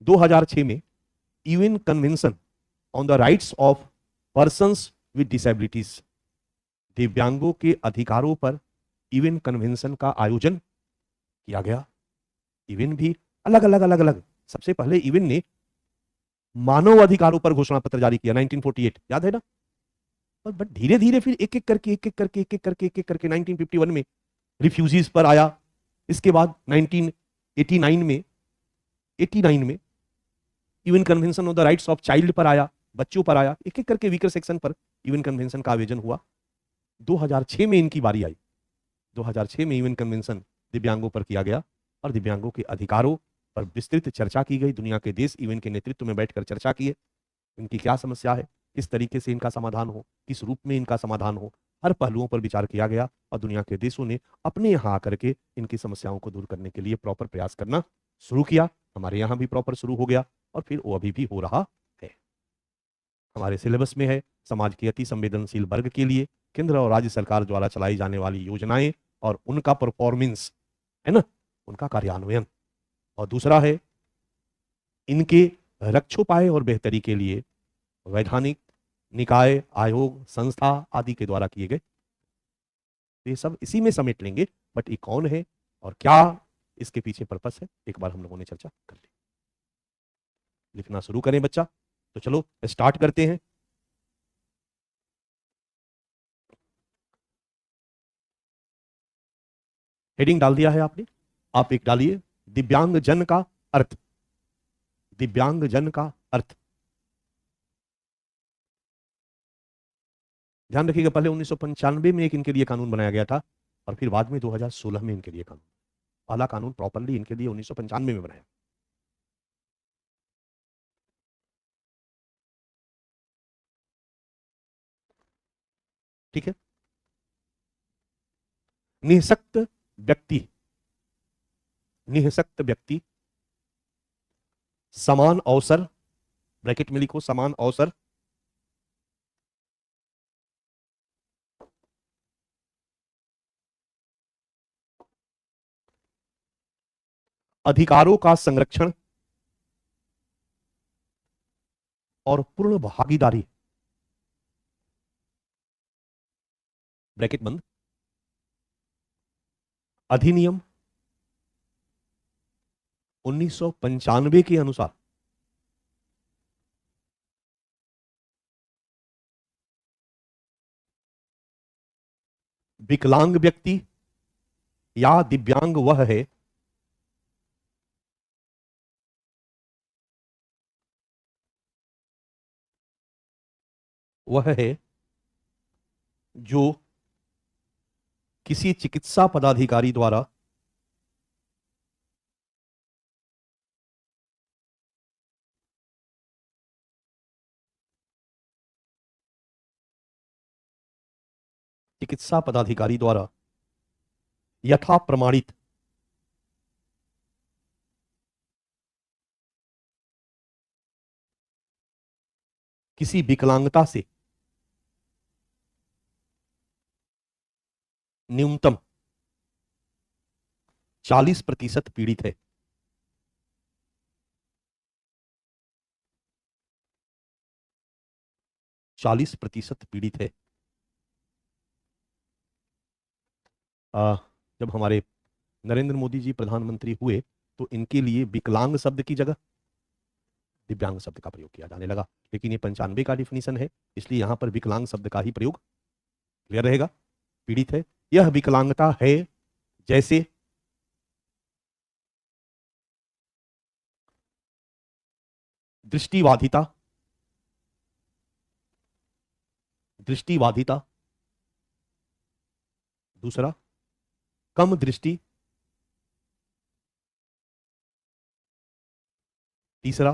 2006 में UN convention on the rights of persons with disabilities, दिव्यांगों के अधिकारों पर यूएन कन्वेंशन का आयोजन किया गया। यूएन भी अलग अलग सबसे पहले यूएन ने मानव अधिकारों पर घोषणा पत्र जारी किया 1948, याद है ना? बट धीरे धीरे फिर एक एक करके 1951 में रिफ्यूजीज पर आया। इसके बाद 1989 में UN convention on the rights of child पर आया, बच्चों पर आया। एक एक करके वीकर सेक्शन पर यूएन कन्वेंशन का आयोजन हुआ। 2006 में इनकी बारी आई। 2006 में यूएन कन्वेंशन दिव्यांगों पर किया गया और दिव्यांगों के अधिकारों पर विस्तृत चर्चा की गई। दुनिया के देश यूएन के नेतृत्व में बैठकर चर्चा किए, इनकी क्या समस्या है, किस तरीके से इनका समाधान हो, किस रूप में इनका समाधान हो, हर पहलुओं पर विचार किया गया और दुनिया के देशों ने अपने यहाँ आकर के इनकी समस्याओं को दूर करने के लिए प्रॉपर प्रयास करना शुरू किया। हमारे यहाँ भी प्रॉपर शुरू हो गया और फिर वो अभी भी हो रहा है। हमारे सिलेबस में है समाज के अति संवेदनशील वर्ग के लिए केंद्र और राज्य सरकार द्वारा चलाई जाने वाली योजनाएं और उनका परफॉर्मेंस, है ना, उनका कार्यान्वयन। और दूसरा है इनके रक्षोपाय और बेहतरी के लिए वैधानिक निकाय, आयोग, संस्था आदि के द्वारा किए गए। ये सब इसी में समेट लेंगे, बट ये कौन है और क्या इसके पीछे पर्पस है, एक बार हम लोगों ने चर्चा कर ली। लिखना शुरू करें बच्चा, तो चलो स्टार्ट करते हैं। हेडिंग डाल दिया है आपने, आप एक डालिए, दिव्यांग जन का अर्थ। दिव्यांग जन का अर्थ। ध्यान रखिएगा, पहले 1995 में एक इनके लिए कानून बनाया गया था और फिर बाद में 2016 में इनके लिए कानून। पहला कानून प्रॉपरली इनके लिए 1995 में बनाया। ठीक है। निःशक्त व्यक्ति, निःशक्त व्यक्ति समान अवसर, ब्रैकेट में लिखो समान अवसर, अधिकारों का संरक्षण और पूर्ण भागीदारी, ब्रैकेट बंद, अधिनियम 1995 के अनुसार विकलांग व्यक्ति या दिव्यांग वह है जो किसी चिकित्सा पदाधिकारी द्वारा यथा प्रमाणित किसी विकलांगता से न्यूनतम 40% पीड़ित है। चालीस प्रतिशत पीड़ित है। जब हमारे नरेंद्र मोदी जी प्रधानमंत्री हुए तो इनके लिए विकलांग शब्द की जगह दिव्यांग शब्द का प्रयोग किया जाने लगा, लेकिन ये 95 का डिफिनीशन है, इसलिए यहां पर विकलांग शब्द का ही प्रयोग क्लियर रहेगा। पीड़ित है, यह विकलांगता है जैसे दृष्टिबाधिता, दृष्टिबाधिता, दूसरा कम दृष्टि, तीसरा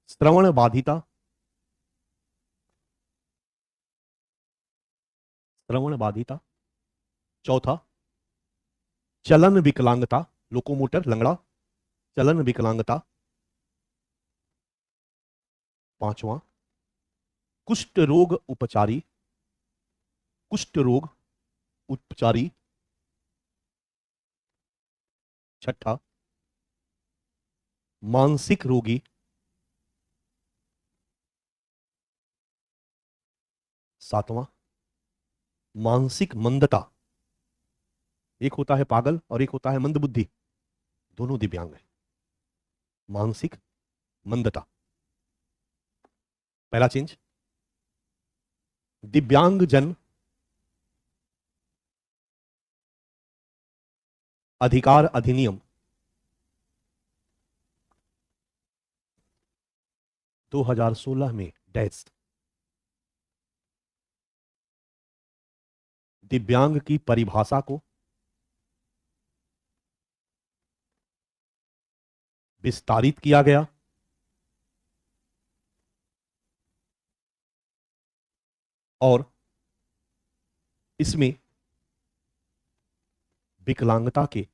श्रवण बाधिता, श्रवण बाधिता, चौथा चलन विकलांगता, लोकोमोटर लंगड़ा, चलन विकलांगता, पांचवा कुष्ठ रोग उपचारी, कुष्ठ रोग उपचारी, छठा मानसिक रोगी, सातवां मानसिक मंदता, एक होता है पागल और एक होता है मंदबुद्धि, दोनों दिव्यांग है। मानसिक मंदता, पहला चेंज, दिव्यांग जन अधिकार अधिनियम 2016 में डैश दिव्यांग की परिभाषा को विस्तारित किया गया और इसमें विकलांगता के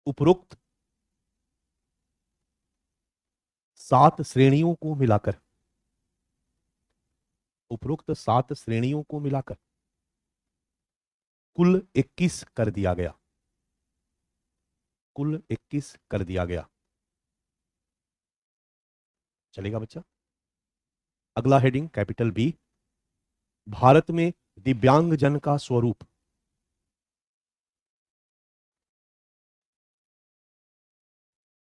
उपरोक्त 7 श्रेणियों को मिलाकर, उपरोक्त 7 श्रेणियों को मिलाकर कुल 21 कर दिया गया। कुल 21 कर दिया गया। चलेगा बच्चा। अगला हेडिंग कैपिटल बी, भारत में दिव्यांगजन का स्वरूप।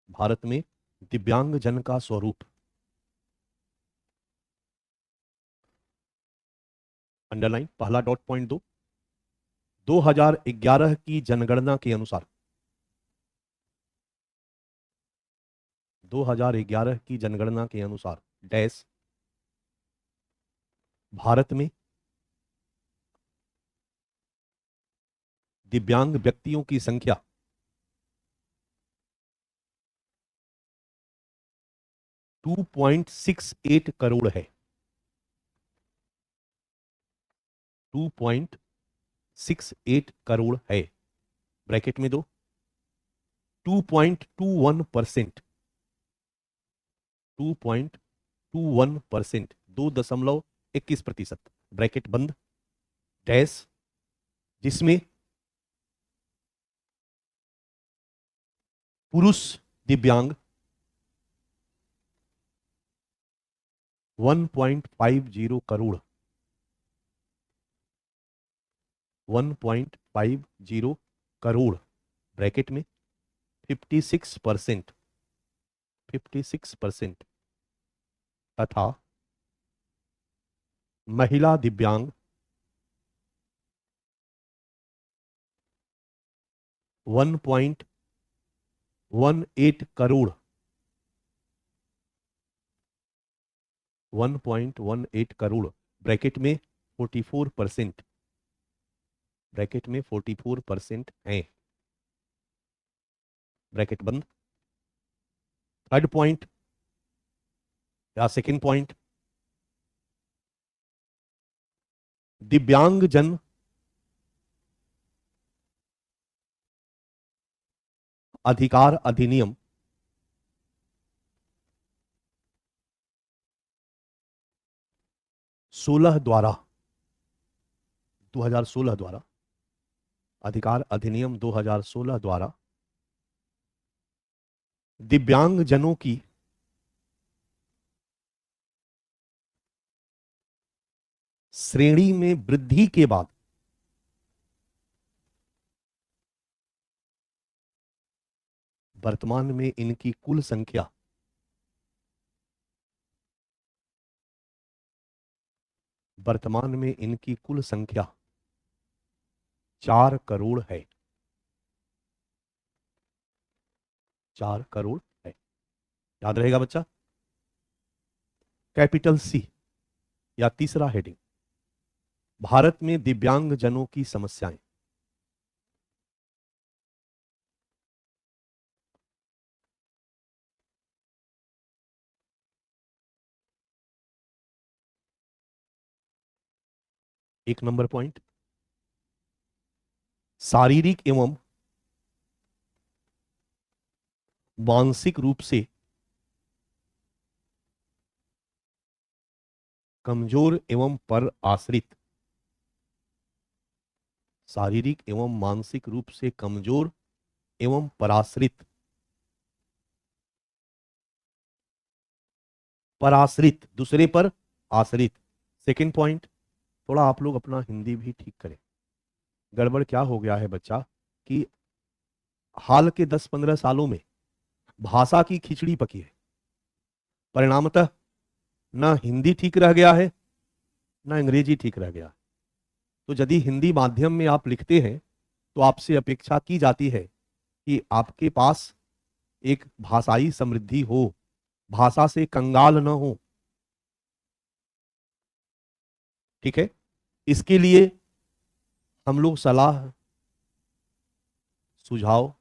भारत में दिव्यांगजन का स्वरूप। अंडरलाइन, पहला डॉट पॉइंट दो। 2011 की जनगणना के अनुसार, 2011 की जनगणना के अनुसार डैश भारत में दिव्यांग व्यक्तियों की संख्या 2.68 करोड़ है। 2.68 करोड़ है। ब्रैकेट में दो, 2.21%, 2.21%, 2.21%, ब्रैकेट बंद, डैश, जिसमें पुरुष दिव्यांग 1.50 करोड़, 1.50 करोड़, ब्रैकेट में 56%, 56%, तथा महिला दिव्यांग 1.18 करोड़, 1.18 करोड़, ब्रैकेट में 44%, ब्रैकेट में 44% है। ब्रैकेट बंद। थर्ड पॉइंट या सेकंड पॉइंट, दिव्यांगजन अधिकार अधिनियम 16 द्वारा, 2016 द्वारा, अधिकार अधिनियम 2016 द्वारा दिव्यांगजनों की श्रेणी में वृद्धि के बाद वर्तमान में इनकी कुल संख्या वर्तमान में इनकी कुल संख्या 4 करोड़ है। 4 करोड़ है। याद रहेगा बच्चा। कैपिटल सी या तीसरा हेडिंग, भारत में दिव्यांगजनों की समस्याएं। एक नंबर पॉइंट, शारीरिक एवं मानसिक रूप से कमजोर एवं पर आश्रित, शारीरिक एवं मानसिक रूप से कमजोर एवं पराश्रित, पराश्रित, दूसरे पर आश्रित। सेकंड पॉइंट, थोड़ा आप लोग अपना हिंदी भी ठीक करें। गड़बड़ क्या हो गया है बच्चा कि हाल के 10-15 सालों में भाषा की खिचड़ी पकी है। परिणामतः ना हिंदी ठीक रह गया है, ना अंग्रेजी ठीक रह गया। तो यदि हिंदी माध्यम में आप लिखते हैं तो आपसे अपेक्षा की जाती है कि आपके पास एक भाषाई समृद्धि हो, भाषा से कंगाल न हो। ठीक है, इसके लिए हम लोग सलाह सुझाव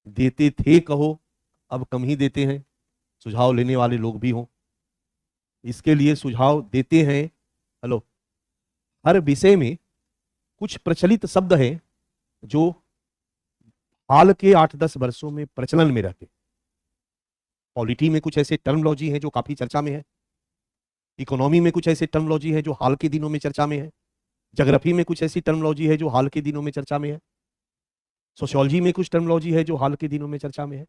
देते थे, कहो अब कम ही देते हैं, सुझाव लेने वाले लोग भी हों। इसके लिए सुझाव देते हैं। हेलो, हर विषय में कुछ प्रचलित शब्द हैं जो हाल के 8-10 वर्षों में प्रचलन में रहते। पॉलिटी में कुछ ऐसे टर्मोलॉजी हैं जो काफी चर्चा में है। इकोनॉमी में कुछ ऐसे टर्मोलॉजी है जो हाल के दिनों में चर्चा में है। ज्योग्राफी में कुछ ऐसी टर्मोलॉजी है जो हाल के दिनों में चर्चा में है। सोशियोलॉजी में कुछ टर्मिनोलॉजी है जो हाल के दिनों में चर्चा में है।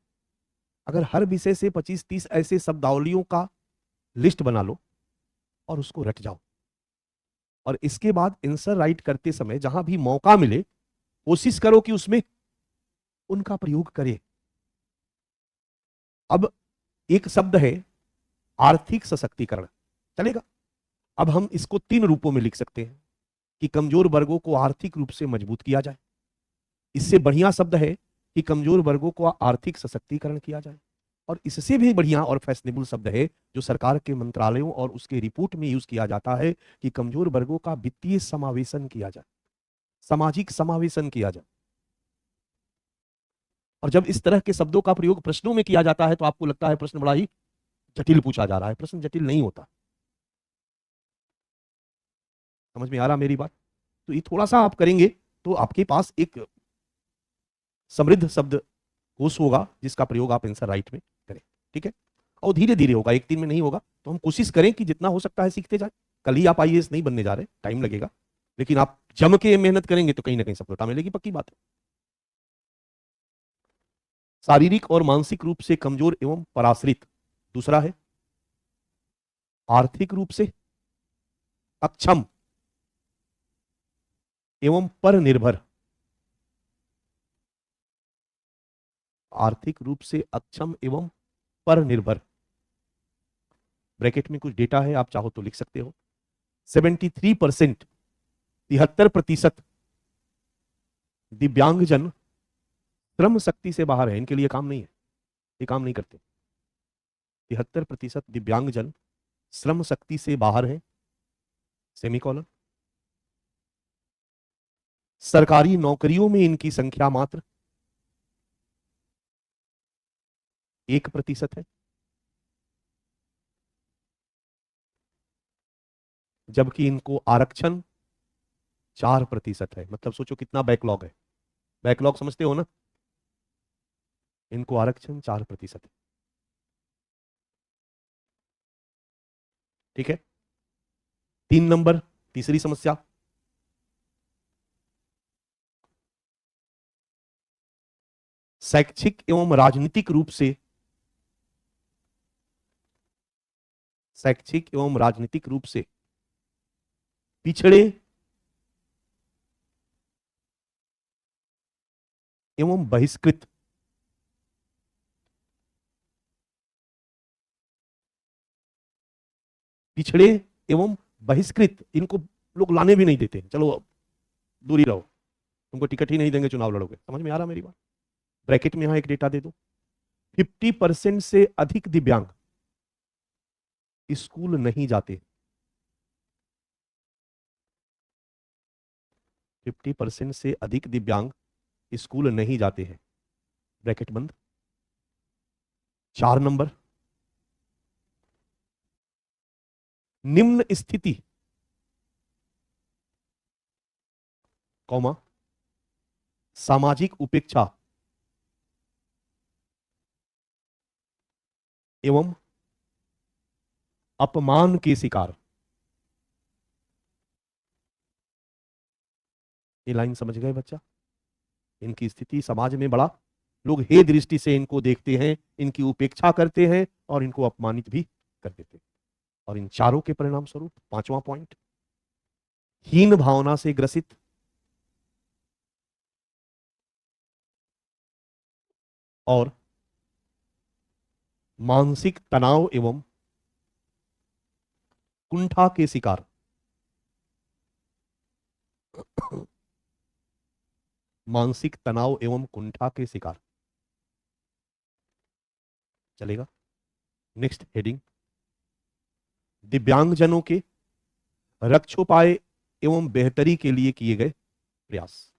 अगर हर विषय से 25-30 ऐसे शब्दावलियों का लिस्ट बना लो और उसको रट जाओ, और इसके बाद आंसर राइट करते समय जहां भी मौका मिले कोशिश करो कि उसमें उनका प्रयोग करे। अब एक शब्द है आर्थिक सशक्तिकरण, चलेगा? अब हम इसको 3 रूपों में लिख सकते हैं कि कमजोर वर्गों को आर्थिक रूप से मजबूत किया जाए। इससे बढ़िया शब्द है कि कमजोर वर्गों को आर्थिक सशक्तिकरण किया जाए। और इससे भी बढ़िया और फैशनेबल शब्द है जो सरकार के मंत्रालयों और उसके रिपोर्ट में यूज किया जाता है कि कमजोर वर्गों का वित्तीय समावेशन किया जाए, सामाजिक समावेशन किया जाए। और जब इस तरह के शब्दों का प्रयोग प्रश्नों में किया जाता है तो आपको लगता है प्रश्न बड़ा ही जटिल पूछा जा रहा है। प्रश्न जटिल नहीं होता। समझ में आ रहा मेरी बात? तो ये थोड़ा सा आप करेंगे तो आपके पास एक समृद्ध शब्द कोश होगा जिसका प्रयोग आप आंसर राइट में करें। ठीक है? और धीरे धीरे होगा, एक दिन में नहीं होगा। तो हम कोशिश करें कि जितना हो सकता है सीखते जाए। कल ही आप आईएएस नहीं बनने जा रहे, टाइम लगेगा, लेकिन आप जम के मेहनत करेंगे तो कहीं ना कहीं सफलता मिलेगी, पक्की बात है। शारीरिक और मानसिक रूप से कमजोर एवं पराश्रित। दूसरा है आर्थिक रूप से अक्षम एवं पर निर्भर। आर्थिक रूप से अक्षम एवं पर निर्भर। ब्रैकेट में कुछ डेटा है, आप चाहो तो लिख सकते हो। 73%, 73% दिव्यांगजन श्रम शक्ति से बाहर है, इनके लिए काम नहीं है, ये काम नहीं करते। 73% दिव्यांगजन श्रम शक्ति से बाहर है, सेमीकोलन। सरकारी नौकरियों में इनकी संख्या मात्र 1% है, जबकि इनको आरक्षण 4% है। मतलब सोचो कितना बैकलॉग है। बैकलॉग समझते हो ना? इनको आरक्षण 4% है। ठीक है? 3 नंबर, तीसरी समस्या, शैक्षिक एवं राजनीतिक रूप से, शैक्षिक एवं राजनीतिक रूप से पिछड़े एवं बहिष्कृत। पिछड़े एवं बहिष्कृत, इनको लोग लाने भी नहीं देते। चलो दूरी रहो, तुमको टिकट ही नहीं देंगे, चुनाव लड़ोगे। समझ में आ रहा मेरी बात? ब्रैकेट में यहां एक डेटा दे दो। 50% से अधिक दिव्यांग स्कूल नहीं जाते। 50% से अधिक दिव्यांग स्कूल नहीं जाते हैं, ब्रैकेट बंद। 4 नंबर, निम्न स्थिति, कौमा, सामाजिक उपेक्षा एवं अपमान के शिकार। ये लाइन समझ गए बच्चा? इनकी स्थिति समाज में बड़ा, लोग हे दृष्टि से इनको देखते हैं, इनकी उपेक्षा करते हैं और इनको अपमानित भी कर देते हैं। और इन चारों के परिणाम स्वरूप 5वां पॉइंट, हीन भावना से ग्रसित और मानसिक तनाव एवं कुंठा के शिकार। मानसिक तनाव एवं कुंठा के शिकार, चलेगा? नेक्स्ट हेडिंग, दिव्यांगजनों के रक्षोपाय एवं बेहतरी के लिए किए गए प्रयास।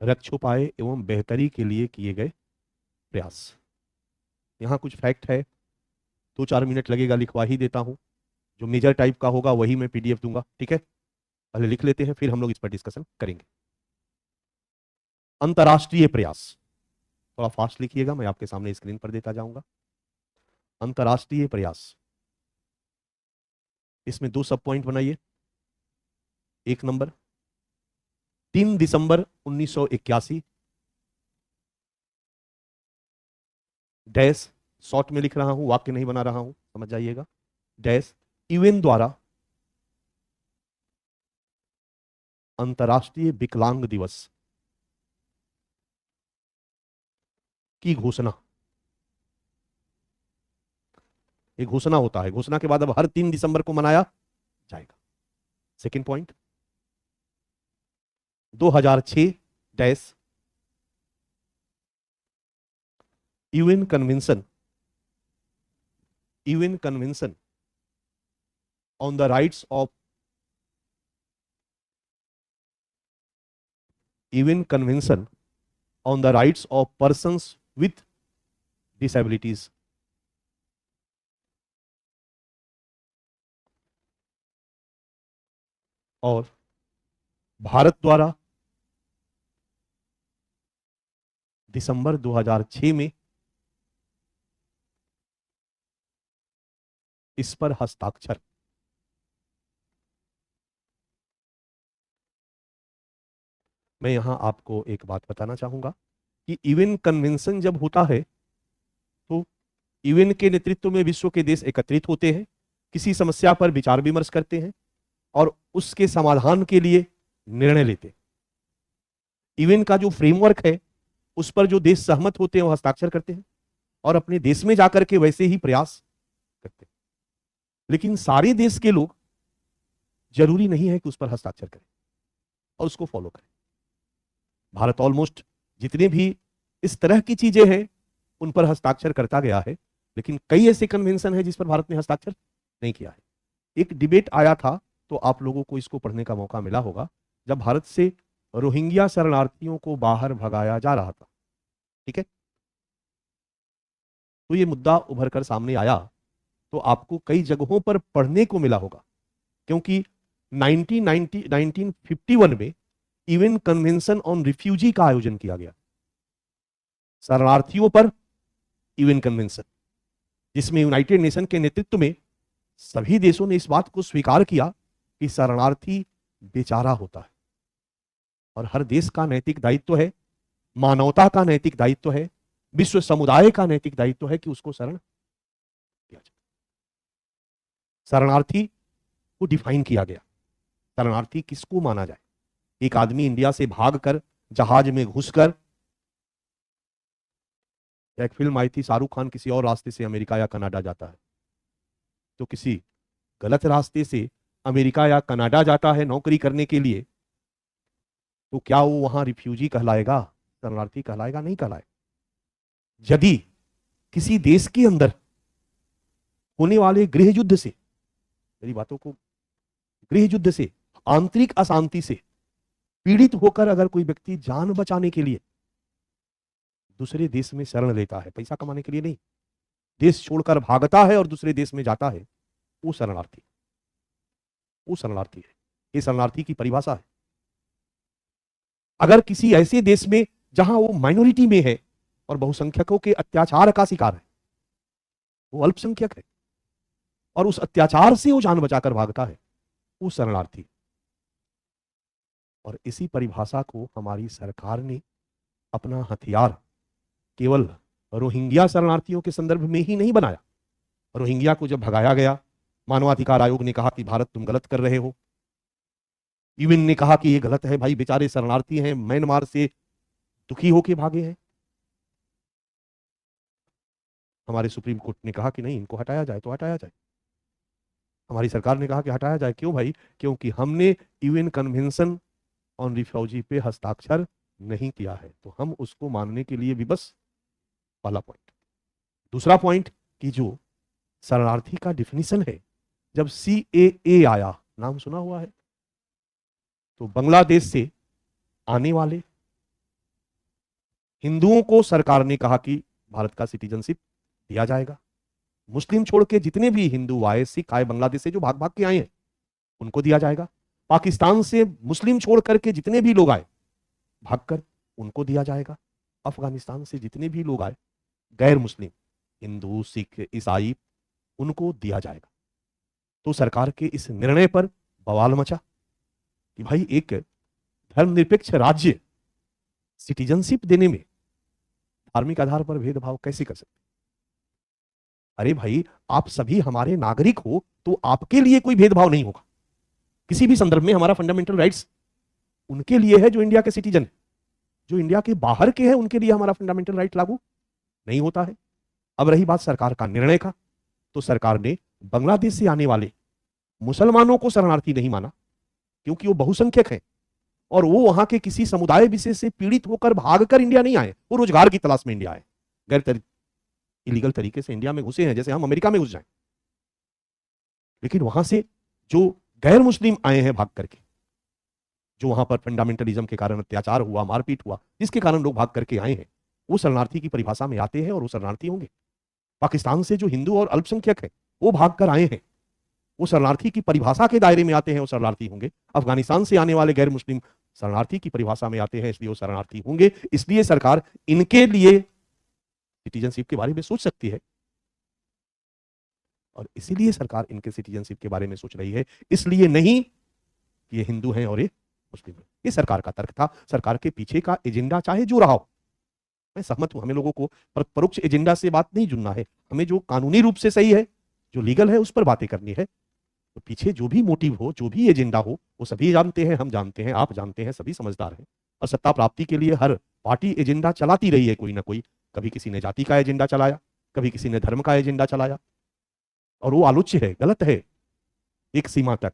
रक्षोपाय एवं बेहतरी के लिए किए गए प्रयास। यहां कुछ फैक्ट है, 2-4 मिनट लगेगा, लिखवा ही देता हूं। जो मेजर टाइप का होगा वही मैं पीडीएफ दूंगा। ठीक है? पहले लिख लेते हैं, फिर हम लोग इस पर डिस्कशन करेंगे। अंतरराष्ट्रीय प्रयास, थोड़ा फास्ट लिखिएगा, मैं आपके सामने स्क्रीन पर देता जाऊंगा। अंतरराष्ट्रीय प्रयास, इसमें 2 सब पॉइंट बनाइए। 1 नंबर, 3 दिसंबर 1981 डैश, शॉर्ट में लिख रहा हूं, वाक्य नहीं बना रहा हूं, समझ जाइएगा, डैश यूएन द्वारा अंतर्राष्ट्रीय विकलांग दिवस की घोषणा। एक घोषणा होता है, घोषणा के बाद अब हर 3 दिसंबर को मनाया जाएगा। Second point, 2006 dash UN convention on the rights of UN convention on the rights of persons with disabilities. और भारत द्वारा दिसंबर 2006 में इस पर हस्ताक्षर। मैं यहां आपको एक बात बताना चाहूंगा कि यूएन कन्वेंशन जब होता है तो यूएन के नेतृत्व में विश्व के देश एकत्रित होते हैं, किसी समस्या पर विचार विमर्श करते हैं और उसके समाधान के लिए निर्णय लेते हैं। यूएन का जो फ्रेमवर्क है उस पर जो देश सहमत होते हैं वो हस्ताक्षर करते हैं और अपने देश में जाकर के वैसे ही प्रयास करते हैं। लेकिन सारे देश के लोग जरूरी नहीं है कि उस पर हस्ताक्षर करें और उसको फॉलो करें। भारत ऑलमोस्ट जितने भी इस तरह की चीजें हैं उन पर हस्ताक्षर करता गया है, लेकिन कई ऐसे कन्वेंशन है जिस पर भारत ने हस्ताक्षर नहीं किया है। एक डिबेट आया था, तो आप लोगों को इसको पढ़ने का मौका मिला होगा, जब भारत से रोहिंग्या शरणार्थियों को बाहर भगाया जा रहा था, ठीक है, तो ये मुद्दा उभर कर सामने आया, तो आपको कई जगहों पर पढ़ने को मिला होगा, क्योंकि 1951 में यूएन कन्वेंशन ऑन रिफ्यूजी का आयोजन किया गया, शरणार्थियों पर यूएन कन्वेंशन, जिसमें यूनाइटेड नेशन के नेतृत्व में सभी देशों ने इस बात को स्वीकार किया कि शरणार्थी बेचारा होता है और हर देश का नैतिक दायित्व है, मानवता का नैतिक दायित्व है, विश्व समुदाय का नैतिक दायित्व है कि उसको शरण दिया जाए। शरणार्थी को डिफाइन किया गया, शरणार्थी किसको माना जाए। एक आदमी इंडिया से भागकर जहाज में घुसकर, एक फिल्म आई थी शाहरुख खान किसी और रास्ते से अमेरिका या कनाडा जाता है, तो किसी गलत रास्ते से अमेरिका या कनाडा जाता है नौकरी करने के लिए, तो क्या वो वहां रिफ्यूजी कहलाएगा, शरणार्थी कहलाएगा? नहीं कहलाएगा। यदि किसी देश के अंदर होने वाले गृह युद्ध से, मेरी बातों को, गृह युद्ध से, आंतरिक अशांति से पीड़ित होकर अगर कोई व्यक्ति जान बचाने के लिए दूसरे देश में शरण लेता है, पैसा कमाने के लिए नहीं, देश छोड़कर भागता है और दूसरे देश में जाता है, वो शरणार्थी है। ये शरणार्थी की परिभाषा है। अगर किसी ऐसे देश में जहां वो माइनॉरिटी में है और बहुसंख्यकों के अत्याचार का शिकार है, वो अल्पसंख्यक है और उस अत्याचार से वो जान बचाकर भागता है, वो शरणार्थी। और इसी परिभाषा को हमारी सरकार ने अपना हथियार केवल रोहिंग्या शरणार्थियों के संदर्भ में ही नहीं बनाया। रोहिंग्या को जब भगाया गया, मानवाधिकार आयोग ने कहा कि भारत तुम गलत कर रहे हो, यूएन ने कहा कि ये गलत है भाई, बेचारे शरणार्थी हैं, म्यांमार से दुखी होके भागे हैं। हमारे सुप्रीम कोर्ट ने कहा कि नहीं, इनको हटाया जाए तो हटाया जाए। हमारी सरकार ने कहा कि हटाया जाए। क्यों भाई? क्योंकि हमने यूएन कन्वेंशन ऑन रिफ्यूजी पे हस्ताक्षर नहीं किया है, तो हम उसको मानने के लिए विवश। पहला पॉइंट। दूसरा पॉइंट कि जो शरणार्थी का डिफिनीशन है, जब सीएए आया, नाम सुना हुआ है, तो बांग्लादेश से आने वाले हिंदुओं को सरकार ने कहा कि भारत का सिटीजनशिप दिया जाएगा। मुस्लिम छोड़ के जितने भी हिंदू आए, सिख आए बांग्लादेश से, जो भाग भाग के आए हैं, उनको दिया जाएगा। पाकिस्तान से मुस्लिम छोड़ करके जितने भी लोग आए भागकर, उनको दिया जाएगा। अफगानिस्तान से जितने भी लोग आए गैर मुस्लिम, हिंदू, सिख, ईसाई, उनको दिया जाएगा। तो सरकार के इस निर्णय पर बवाल मचा कि भाई एक धर्मनिरपेक्ष राज्य सिटीजनशिप देने में धार्मिक आधार पर भेदभाव कैसे कर सकते? अरे भाई, आप सभी हमारे नागरिक हो तो आपके लिए कोई भेदभाव नहीं होगा किसी भी संदर्भ में। हमारा फंडामेंटल राइट्स उनके लिए है जो इंडिया के सिटीजन है, जो इंडिया के बाहर के हैं उनके लिए हमारा फंडामेंटल राइट लागू नहीं होता है। अब रही बात सरकार का निर्णय का, तो सरकार ने बांग्लादेश से आने वाले मुसलमानों को शरणार्थी नहीं माना क्योंकि वो बहुसंख्यक हैं और वो वहां के किसी समुदाय विशेष से पीड़ित होकर भागकर इंडिया नहीं आए, वो रोजगार की तलाश में इंडिया आए, इलीगल तरीके से इंडिया में घुसे हैं, जैसे हम अमेरिका में घुस जाएं। लेकिन वहां से जो गैर मुस्लिम आए हैं भाग करके, जो वहां पर फंडामेंटलिज्म के कारण अत्याचार हुआ, मारपीट हुआ, जिसके कारण लोग भाग करके आए हैं, वो शरणार्थी की परिभाषा में आते हैं और वो शरणार्थी होंगे। पाकिस्तान से जो हिंदू और अल्पसंख्यक है वो भागकर आए हैं, वो शरणार्थी की परिभाषा के दायरे में आते हैं, वो शरणार्थी होंगे। अफगानिस्तान से आने वाले गैर मुस्लिम शरणार्थी की परिभाषा में आते हैं, इसलिए वो शरणार्थी होंगे। इसलिए सरकार इनके लिए सिटीजनशिप के बारे में सोच सकती है और इसीलिए सरकार इनके सिटीजनशिप के बारे में सोच रही है, इसलिए नहीं कि ये हिंदू हैं और ये मुस्लिम हैं। ये सरकार का तर्क था, सरकार के पीछे का एजेंडा चाहे जो रहा हो। मैं सहमत हूं, हमें लोगों को परोक्ष एजेंडा से बात नहीं जुड़ना है, हमें जो कानूनी रूप से सही है, जो लीगल है, उस पर बातें करनी है। तो पीछे जो भी मोटिव हो, जो भी एजेंडा हो, वो सभी जानते हैं, हम जानते हैं, आप जानते हैं, सभी समझदार हैं। और सत्ता प्राप्ति के लिए हर पार्टी एजेंडा चलाती रही है कोई ना कोई। कभी किसी ने जाति का एजेंडा चलाया, कभी किसी ने धर्म का एजेंडा चलाया, और वो आलोच्य है, गलत है एक सीमा तक।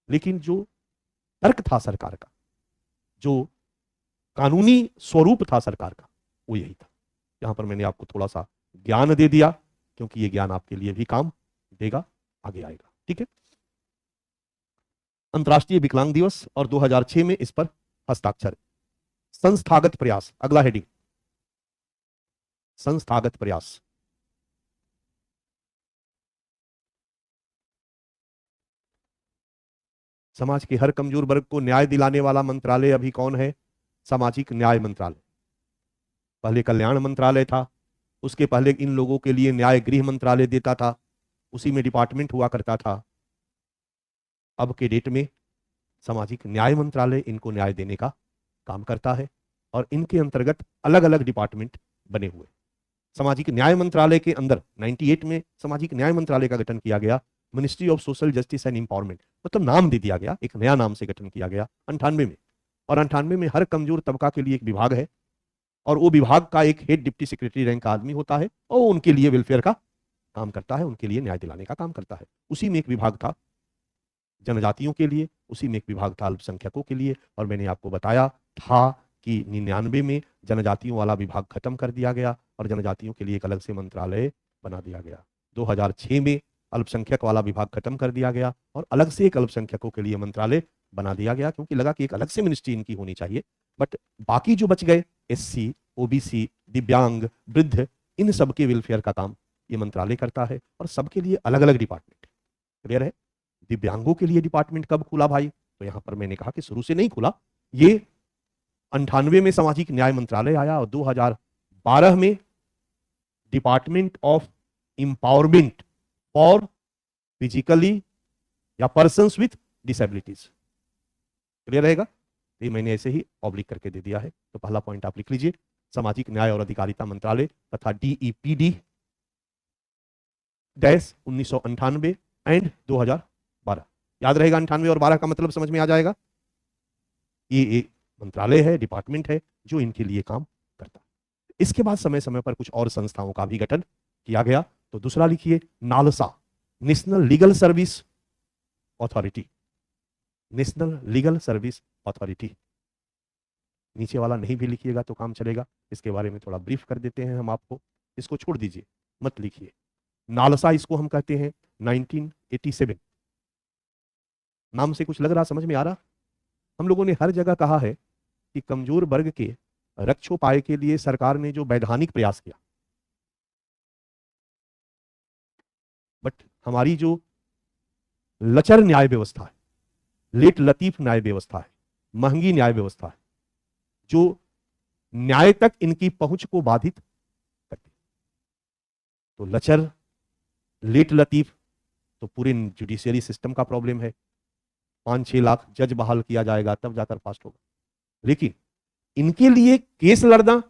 लेकिन जो तर्क था सरकार का, जो कानूनी स्वरूप था सरकार का, वो यही था। यहां पर मैंने आपको थोड़ा सा ज्ञान दे दिया, क्योंकि ये ज्ञान आपके लिए भी काम देगा, आगे आएगा। ठीक है। अंतर्राष्ट्रीय विकलांग दिवस और 2006 में इस पर हस्ताक्षर। संस्थागत प्रयास, अगला हेडिंग, संस्थागत प्रयास। समाज के हर कमजोर वर्ग को न्याय दिलाने वाला मंत्रालय अभी कौन है? सामाजिक न्याय मंत्रालय। पहले कल्याण मंत्रालय था, उसके पहले इन लोगों के लिए न्याय गृह मंत्रालय देता था, उसी में डिपार्टमेंट हुआ करता था। अब के डेट में सामाजिक न्याय मंत्रालय इनको न्याय देने का काम करता है और इनके अंतर्गत अलग अलग डिपार्टमेंट बने हुए। सामाजिक न्याय मंत्रालय के अंदर 98 में सामाजिक न्याय मंत्रालय का गठन किया गया, ministry of social justice and empowerment, मतलब नाम दे दिया गया, एक नया नाम से गठन किया गया 98 में। और 98 में हर कमजोर तबका के लिए एक विभाग है और वो विभाग का एक हेड डिप्टी सेक्रेटरी रैंक का आदमी होता है और उनके लिए वेलफेयर का काम करता है, उनके लिए न्याय दिलाने का काम करता है। उसी में एक विभाग था जनजातियों के लिए, उसी में एक विभाग था अल्पसंख्यकों के लिए। और मैंने आपको बताया था कि 99 में जनजातियों वाला विभाग खत्म कर दिया गया और जनजातियों के लिए एक अलग से मंत्रालय बना दिया गया। 2006 में अल्पसंख्यक वाला विभाग खत्म कर दिया गया और अलग से एक अल्पसंख्यकों के लिए मंत्रालय बना दिया गया, क्योंकि लगा कि एक अलग से मिनिस्ट्री इनकी होनी चाहिए। बट बाकी जो बच गए, एससी, ओबीसी, दिव्यांग, वृद्ध, इन सबके वेलफेयर का काम ये मंत्रालय करता है और सबके लिए अलग अलग डिपार्टमेंट। क्लियर है? दिव्यांगों के लिए डिपार्टमेंट कब खुला भाई? तो यहां पर मैंने कहा कि शुरू से नहीं खुला, ये 98 में सामाजिक न्याय मंत्रालय आया और 2012 में department of empowerment for physically या पर्सन्स विथ डिसेबिलिटीज। क्लियर रहेगा? ये मैंने ऐसे ही ऑब्लिक करके दे दिया है, तो पहला पॉइंट आप लिख लीजिए, सामाजिक न्याय और अधिकारिता मंत्रालय तथा DEPD डैश 1998 एंड 2012। याद रहेगा, 98 और 12 का मतलब समझ में आ जाएगा। ये एक मंत्रालय है, डिपार्टमेंट है जो इनके लिए काम करता है। इसके बाद समय समय पर कुछ और संस्थाओं का भी गठन किया गया। तो दूसरा लिखिए, NALSA, national legal service authority, national legal service authority. नीचे वाला नहीं भी लिखिएगा तो काम चलेगा, इसके बारे में थोड़ा ब्रीफ कर देते हैं हम आपको, इसको छोड़ दीजिए, मत लिखिए। नालसा इसको हम कहते हैं 1987। नाम से कुछ लग रहा, समझ में आ रहा? हम लोगों ने हर जगह कहा है कि कमजोर वर्ग के रक्षोपाय के लिए सरकार ने जो वैधानिक प्रयास किया, बट हमारी जो लचर न्याय व्यवस्था है, लेट लतीफ न्याय व्यवस्था है, महंगी न्याय व्यवस्था है, जो न्याय तक इनकी पहुंच को बाधित करती, तो लचर, लेट लतीफ तो पूरे जुडिशियरी सिस्टम का प्रॉब्लम है। 5-6 लाख जज बहाल किया जाएगा तब जाकर फास्ट होगा। लेकिन इनके लिए केस लड़ना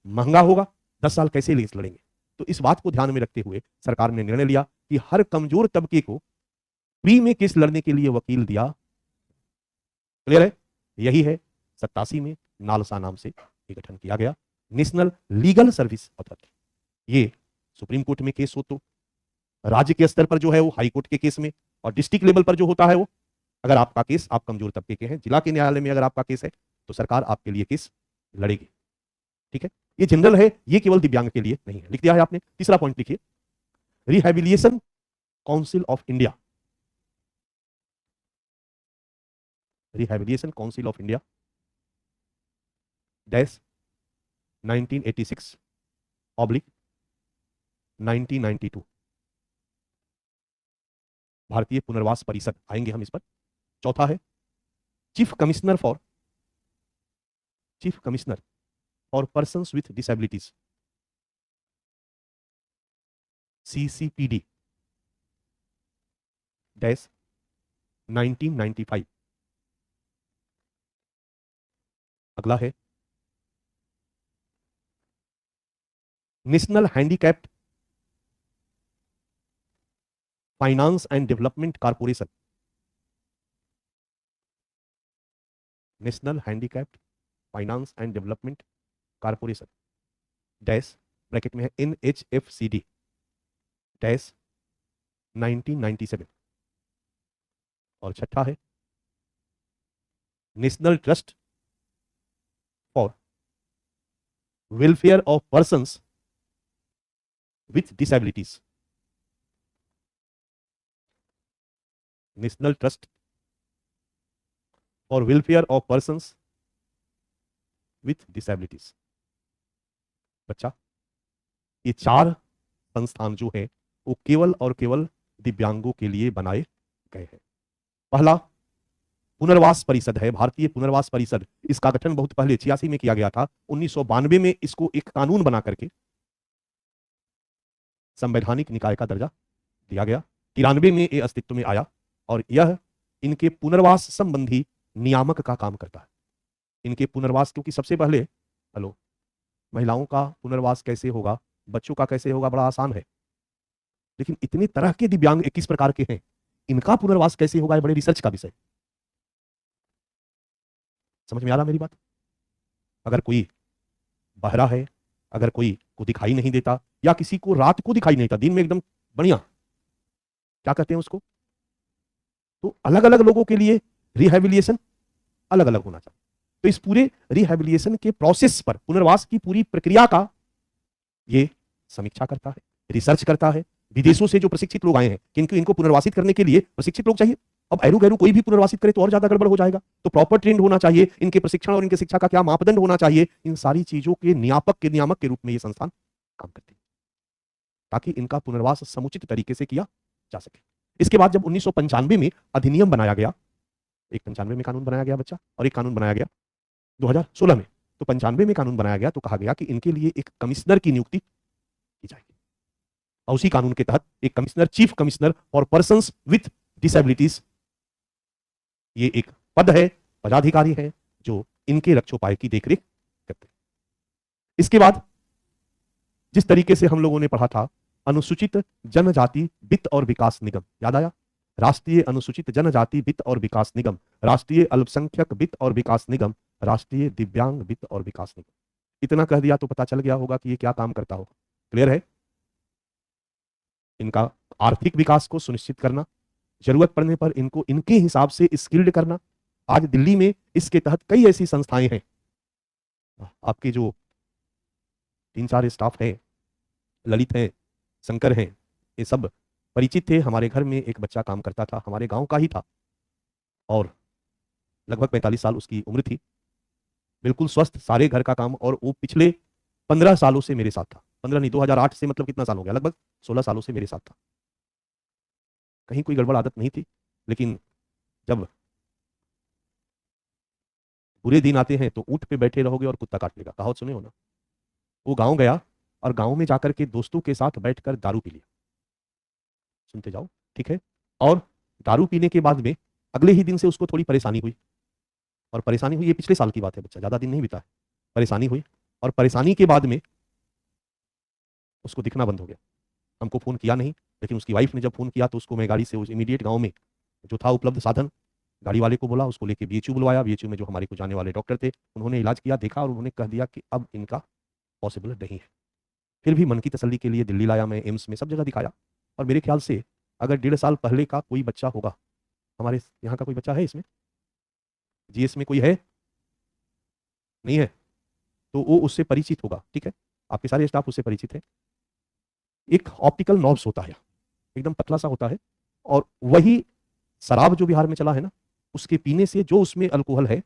महंगा होगा, 10 साल कैसे केस लड़ेंगे। तो इस बात को ध्यान में रखते हुए सरकार ने निर्णय लिया कि हर कमजोर तबके को फ्री में केस लड़ने के लिए वकील दिया। क्लियर है? यही है 87 में नालसा नाम से गठन किया गया, नेशनल लीगल सर्विस अथॉरिटी। ये सुप्रीम कोर्ट में केस हो तो, राज्य के स्तर पर जो है वो हाई कोर्ट के केस में, और डिस्ट्रिक्ट लेवल पर जो होता है वो, अगर आपका केस आप कमजोर तबके के हैं, जिला के न्यायालय में अगर आपका केस है तो सरकार आपके लिए केस लड़ेगी। ठीक है, ये जनरल है, ये केवल दिव्यांग के लिए नहीं है। लिख दिया है आपने। तीसरा पॉइंट लिखिए, rehabilitation council of India. Rehabilitation council of India dash 1986/1992। भारतीय पुनर्वास परिषद, आएंगे हम इस पर। चौथा है chief commissioner for persons with disabilities, CCPD dash 1995। अगला है national handicapped finance and development corporation, national handicapped finance and development corporation dash bracket में है NHFCD डैश 1997। और छठा है national trust for welfare of persons with disabilities, national trust for welfare of persons with disabilities. बच्चा, ये 4 संस्थान जो है वो केवल और केवल दिव्यांगों के लिए बनाए गए हैं। पहला पुनर्वास परिषद है, भारतीय पुनर्वास परिषद। इसका गठन बहुत पहले 86 में किया गया था। 1992 में इसको एक कानून बना करके संवैधानिक निकाय का दर्जा दिया गया। 93 में यह अस्तित्व में आया और यह इनके पुनर्वास संबंधी नियामक का काम करता है। इनके पुनर्वास, क्योंकि सबसे पहले महिलाओं का पुनर्वास कैसे होगा, बच्चों का कैसे होगा, बड़ा आसान है। लेकिन इतने तरह के दिव्यांग 21 प्रकार के हैं, इनका पुनर्वास कैसे होगा, बड़े रिसर्च का विषय। समझ में आ रहा मेरी बात? अगर कोई बहरा है, अगर कोई को दिखाई नहीं देता, या किसी को रात को दिखाई नहीं देता, दिन में एकदम बढ़िया, क्या कहते हैं उसको, तो अलग अलग लोगों के लिए रिहैबिलिटेशन अलग अलग होना चाहिए। तो इस पूरे रिहैबिलिटेशन के प्रोसेस पर, पुनर्वास की पूरी प्रक्रिया का ये समीक्षा करता है, रिसर्च करता है। विदेशों से जो प्रशिक्षित लोग आए हैं, क्योंकि इनको पुनर्वासित करने के लिए प्रशिक्षित लोग चाहिए। अब एरू गैरू कोई भी पुनर्वासित करे तो और ज्यादा गड़बड़ हो जाएगा। तो प्रॉपर ट्रेंड होना चाहिए, इनके प्रशिक्षण और इनके शिक्षा का क्या मापदंड होना चाहिए, इन सारी चीजों के नियामक के रूप में ये संस्थान काम करते हैं, ताकि इनका पुनर्वास समुचित तरीके से किया जा सके। इसके बाद जब 1995 में अधिनियम बनाया गया, एक 95 में कानून बनाया गया बच्चा, और एक कानून बनाया गया 2016 में। तो 95 में कानून बनाया गया तो कहा गया कि इनके लिए एक कमिश्नर की नियुक्ति की जाएगी, और उसी कानून के तहत एक commissioner, chief commissioner for persons with disabilities, ये एक पद है, पदाधिकारी है जो इनके रक्षोपाय की देखरेख करते हैं। इसके बाद जिस तरीके से हम लोगों ने पढ़ा था, अनुसूचित जनजाति वित्त और विकास निगम, याद आया? राष्ट्रीय अनुसूचित जनजाति वित्त और विकास निगम, राष्ट्रीय अल्पसंख्यक वित्त और विकास निगम, राष्ट्रीय दिव्यांग वित्त और विकास निगम। इतना कह दिया तो पता चल गया होगा कि ये क्या काम करता होगा। क्लियर है? इनका आर्थिक विकास को सुनिश्चित करना, जरूरत पड़ने पर इनको इनके हिसाब से स्किल्ड करना। आज दिल्ली में इसके तहत कई ऐसी संस्थाएं हैं। आपके जो 3-4 स्टाफ हैं, ललित हैं, शंकर हैं, ये सब परिचित थे। हमारे घर में एक बच्चा काम करता था, हमारे गांव का ही था, और लगभग 45 साल उसकी उम्र थी, बिल्कुल स्वस्थ, सारे घर का काम, और वो पिछले 15 सालों से मेरे साथ था। 15 नहीं, 2008 से, मतलब कितना साल हो गया, लगभग 16 सालों से मेरे साथ था। कहीं कोई गड़बड़ आदत नहीं थी, लेकिन जब बुरे दिन आते हैं तो ऊंट पे बैठे रहोगे और कुत्ता काट लेगा, कहावत सुने हो ना। वो गांव गया और गांव में जाकर के दोस्तों के साथ बैठकर दारू पी लिया। सुनते जाओ, ठीक है। और दारू पीने के बाद में अगले ही दिन से उसको थोड़ी परेशानी हुई, और परेशानी हुई, ये पिछले साल की बात है, बच्चा ज्यादा दिन नहीं बीता है, परेशानी हुई, और परेशानी के बाद में उसको दिखना बंद हो गया। हमको फोन किया नहीं, लेकिन उसकी वाइफ ने जब फोन किया तो उसको मैं गाड़ी से उस इमीडिएट गांव में जो था उपलब्ध साधन, गाड़ी वाले को बोला, उसको लेके बीएचयू बुलवाया। बीएचयू में जो हमारे को जाने वाले डॉक्टर थे, उन्होंने इलाज किया, देखा, और उन्होंने कह दिया कि अब इनका पॉसिबल नहीं है। फिर भी मन की तसल्ली के लिए दिल्ली लाया मैं, एम्स में सब जगह दिखाया। और मेरे ख्याल से अगर 1.5 साल पहले का कोई बच्चा होगा, हमारे यहाँ का कोई बच्चा है इसमें, जीएस में कोई है, नहीं है, तो वो उससे परिचित होगा, ठीक है, आपके सारे स्टाफ उससे परिचित है। एक ऑप्टिकल नॉब्स होता है, एकदम पतला सा होता है, और वही शराब जो बिहार में चला है ना, उसके पीने से जो उसमें अल्कोहल है,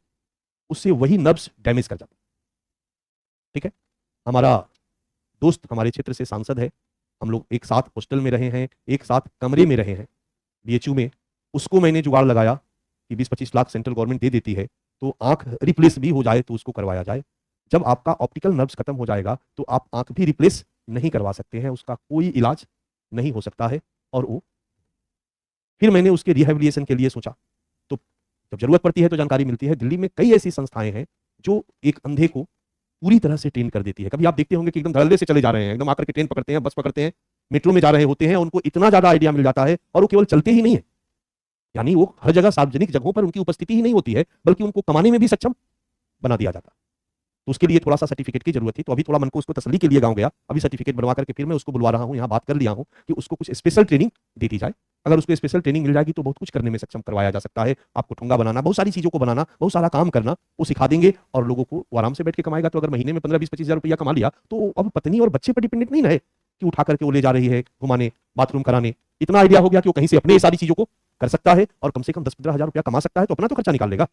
उससे वही नर्व्स डैमेज कर जाता है। ठीक है, हमारा दोस्त हमारे क्षेत्र से सांसद है, हम लोग एक साथ हॉस्टल में रहे हैं, एक साथ कमरे में रहे हैं बीएचयू में। उसको मैंने जुगाड़ लगाया कि 20-25 लाख सेंट्रल गवर्नमेंट दे देती है, तो आंख रिप्लेस भी हो जाए तो उसको करवाया जाए। जब आपका ऑप्टिकल नर्व्स खत्म हो जाएगा तो आप आंख भी रिप्लेस नहीं करवा सकते हैं, उसका कोई इलाज नहीं हो सकता है। और वो फिर मैंने उसके रिहेबिलिटेशन के लिए सोचा, तो जब जरूरत पड़ती है तो जानकारी मिलती है। दिल्ली में कई ऐसी संस्थाएं हैं जो एक अंधे को पूरी तरह से ट्रेन कर देती है। कभी आप देखते होंगे कि एकदम धड़ल्ले से चले जा रहे हैं, एकदम आकर के ट्रेन पकड़ते हैं, बस पकड़ते हैं, मेट्रो में जा रहे होते हैं, उनको इतना ज्यादा आइडिया मिल जाता है, और वो केवल चलते ही नहीं है, यानी वो हर जगह सार्वजनिक जगहों पर उनकी उपस्थिति ही नहीं होती है, बल्कि उनको कमाने में भी सक्षम बना दिया जाता है। तो उसके लिए थोड़ा सा सर्टिफिकेट की जरूरत थी, तो अभी थोड़ा मन को उसको तसल्ली के लिए गांव गया, अभी सर्टिफिकेट बनवा करके फिर मैं उसको बुलवा रहा हूं, यहाँ बात कर लिया हूं कि उसको कुछ स्पेशल ट्रेनिंग दे दी जाए। अगर उसको स्पेशल ट्रेनिंग मिल जाएगी तो बहुत कुछ करने में सक्षम करवाया जा सकता है। आपको ठुंगा बनाना, बहुत सारी चीजों को बनाना, बहुत सारा काम करना वो सिखा देंगे, और लोगों को वो आराम से बैठ के कमाएगा। तो अगर महीने में 15-20-25 हज़ार रुपया कमा लिया तो अब पत्नी और बच्चे पर डिपेंडेंट नहीं रहे कि उठा करके वो ले जा रही है घुमाने, बाथरूम कराने। इतना आइडिया हो गया कि वो कहीं से अपने सारी चीजों को कर सकता है, और कम से कम 10-15 हज़ार रुपया कमा सकता है, तो अपना तो खर्चा निकाल लेगा।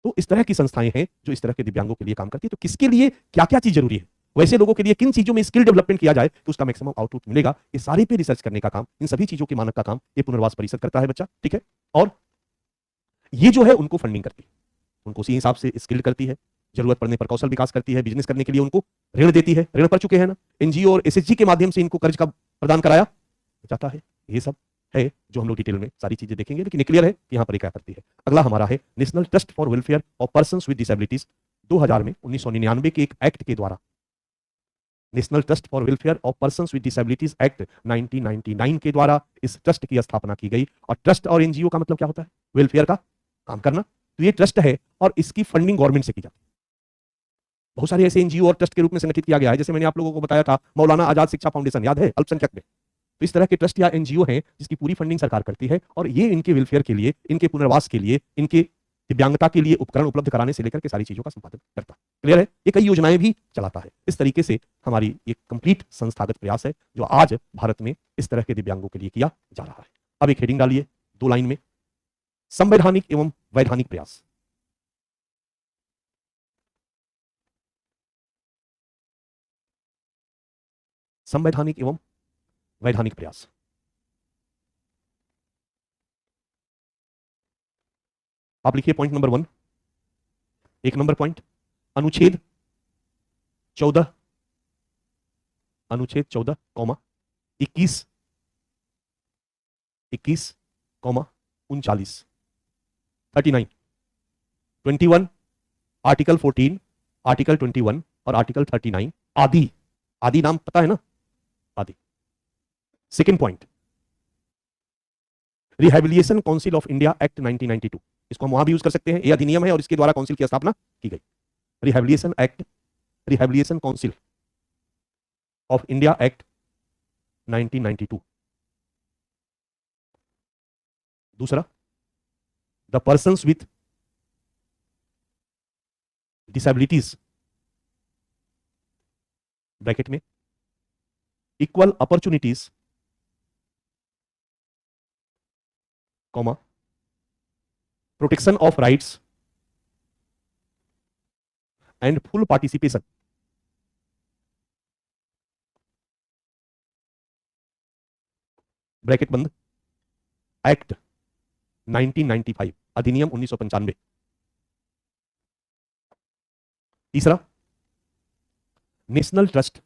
तो इस तरह की संस्थाएं हैं जो इस तरह के दिव्यांगों के लिए काम करती है। तो किसके लिए क्या क्या चीज जरूरी है, वैसे लोगों के लिए किन चीजों में स्किल डेवलपमेंट किया जाए तो उसका मैक्सिमम आउटपुट मिलेगा, ये सारे पे रिसर्च करने का काम, इन सभी चीजों के मानक का काम ये पुनर्वास परिषद करता है बच्चा। ठीक है, और ये जो है उनको फंडिंग करती है, उनको उसी हिसाब से स्किल्ड करती है, जरूरत पड़ने पर कौशल विकास करती है, बिजनेस करने के लिए उनको ऋण देती है, ऋण पड़ चुके हैं ना, एनजीओ और एसएचजी के माध्यम से इनको कर्ज का प्रदान कराया जाता है। ये सब है जो हम लोग डिटेल में सारी चीजें देखेंगे, लेकिन क्लियर है कि यहाँ पर क्या करती है। अगला हमारा है national trust for welfare of persons with disabilities. 2000 में 1999 के एक एक्ट के द्वारा national trust for welfare of persons with disabilities act 1999 के द्वारा इस ट्रस्ट की स्थापना की गई। और ट्रस्ट और एनजीओ का मतलब क्या होता है, वेलफेयर का काम करना। तो ये ट्रस्ट है और इसकी फंडिंग गवर्नमेंट से की जाती है। बहुत सारे ऐसे एनजीओ और ट्रस्ट के रूप में संगठित किया गया है, जैसे मैंने आप लोगों को बताया था मौलाना आजाद शिक्षा फाउंडेशन, याद है, अल्पसंख्यक में। तो इस तरह के ट्रस्ट या एनजीओ हैं जिसकी पूरी फंडिंग सरकार करती है, और ये इनके वेलफेयर के लिए, इनके पुनर्वास के लिए, इनके दिव्यांगता के लिए उपकरण उपलब्ध कराने से लेकर के सारी चीजों का संपादन करता है। क्लियर है, ये कई योजनाएं भी चलाता है। इस तरीके से हमारी एक कंप्लीट संस्थागत प्रयास है जो आज भारत में इस तरह के दिव्यांगों के लिए किया जा रहा है। अब एक हेडिंग डालिए 2 लाइन में, संवैधानिक एवं वैधानिक प्रयास। संवैधानिक एवं वैधानिक प्रयास। आप लिखिए पॉइंट नंबर 1, 1 नंबर पॉइंट, अनुच्छेद 14, अनुच्छेद 14 कॉमा 21, 21 कॉमा 39, 39, 21, आर्टिकल 14, आर्टिकल 21 और आर्टिकल 39 आदि। आदि नाम पता है ना, आदि। Second point, rehabilitation council of India act 1992, इसको हम वहां भी यूज कर सकते हैं, यह अधिनियम है और इसके द्वारा काउंसिल की स्थापना की गई। Rehabilitation act, rehabilitation council of India act 1992। दूसरा, the persons with disabilities bracket में equal opportunities comma protection of rights and full participation bracket बंद, एक्ट 1995, अधिनियम 1995। तीसरा, national trust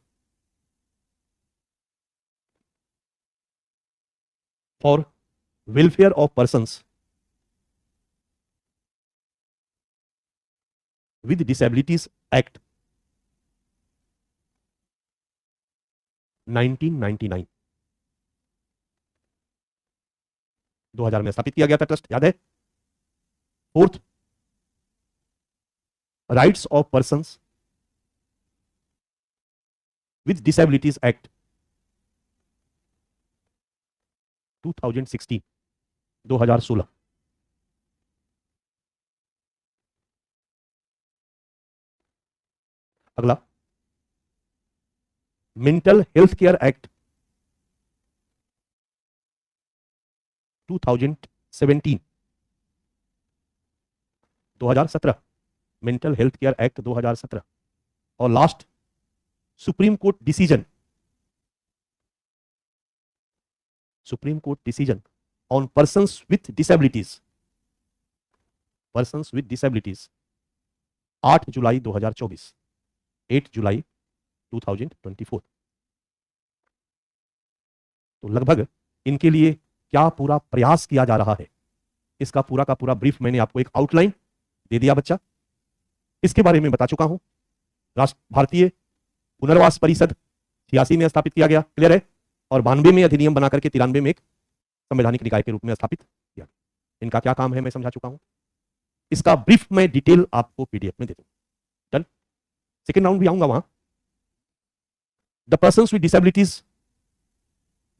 for welfare of persons with disabilities act 1999, 2000 में स्थापित किया गया था ट्रस्ट, याद है। Fourth, rights of persons with disabilities act 2016, 2016। अगला, mental health care act 2017, 2017, mental health care act 2017। और last, supreme court decision, supreme court decision on persons with disabilities, persons with disabilities 8 जुलाई 2024, 8 जुलाई 2024। तो लगभग इनके लिए क्या पूरा प्रयास किया जा रहा है, इसका पूरा का पूरा ब्रीफ मैंने आपको एक आउटलाइन दे दिया बच्चा। इसके बारे में बता चुका हूं। भारतीय पुनर्वास परिषद 86 में स्थापित किया गया, क्लियर है। और 92 में अधिनियम बनाकर के 93 में एक संवैधानिक निकाय के रूप में स्थापित किया। इनका क्या काम है मैं समझा चुका हूं। इसका ब्रीफ मैं डिटेल आपको पीडीएफ में दे दूंगा। डन। सेकेंड राउंड भी आऊंगा वहां। द पर्सन्स विद डिसेबिलिटीज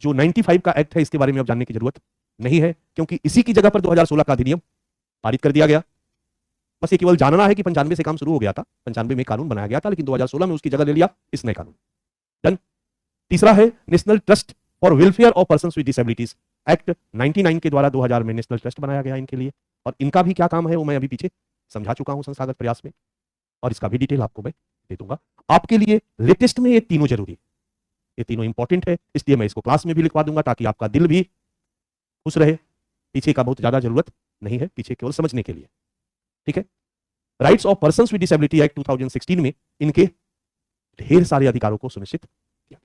जो 95 का एक्ट है, इसके बारे में अब जानने की जरूरत नहीं है, क्योंकि इसी की जगह पर 2016 का अधिनियम पारित कर दिया गया। बस ये केवल जानना है कि 95 से काम शुरू हो गया था, 95 में कानून बनाया गया था, लेकिन 2016 में उसकी जगह ले लिया इस नए कानून। डन। तीसरा है national trust for welfare of persons with disabilities act 99 के द्वारा 2000 में नेशनल ट्रस्ट बनाया गया इनके लिए। और इनका भी क्या काम है वो मैं अभी पीछे समझा चुका हूं संस्थागत प्रयास में, और इसका भी डिटेल आपको मैं दे दूंगा। आपके लिए लेटेस्ट में ये तीनों जरूरी है, ये तीनों इंपॉर्टेंट है, इसलिए मैं इसको क्लास में भी लिखवा दूंगा ताकि आपका दिल भी खुश रहे। पीछे का बहुत ज्यादा जरूरत नहीं है, पीछे केवल समझने के लिए, ठीक है। Rights of persons with disability act 2016 में इनके ढेर सारे अधिकारों को सुनिश्चित किया।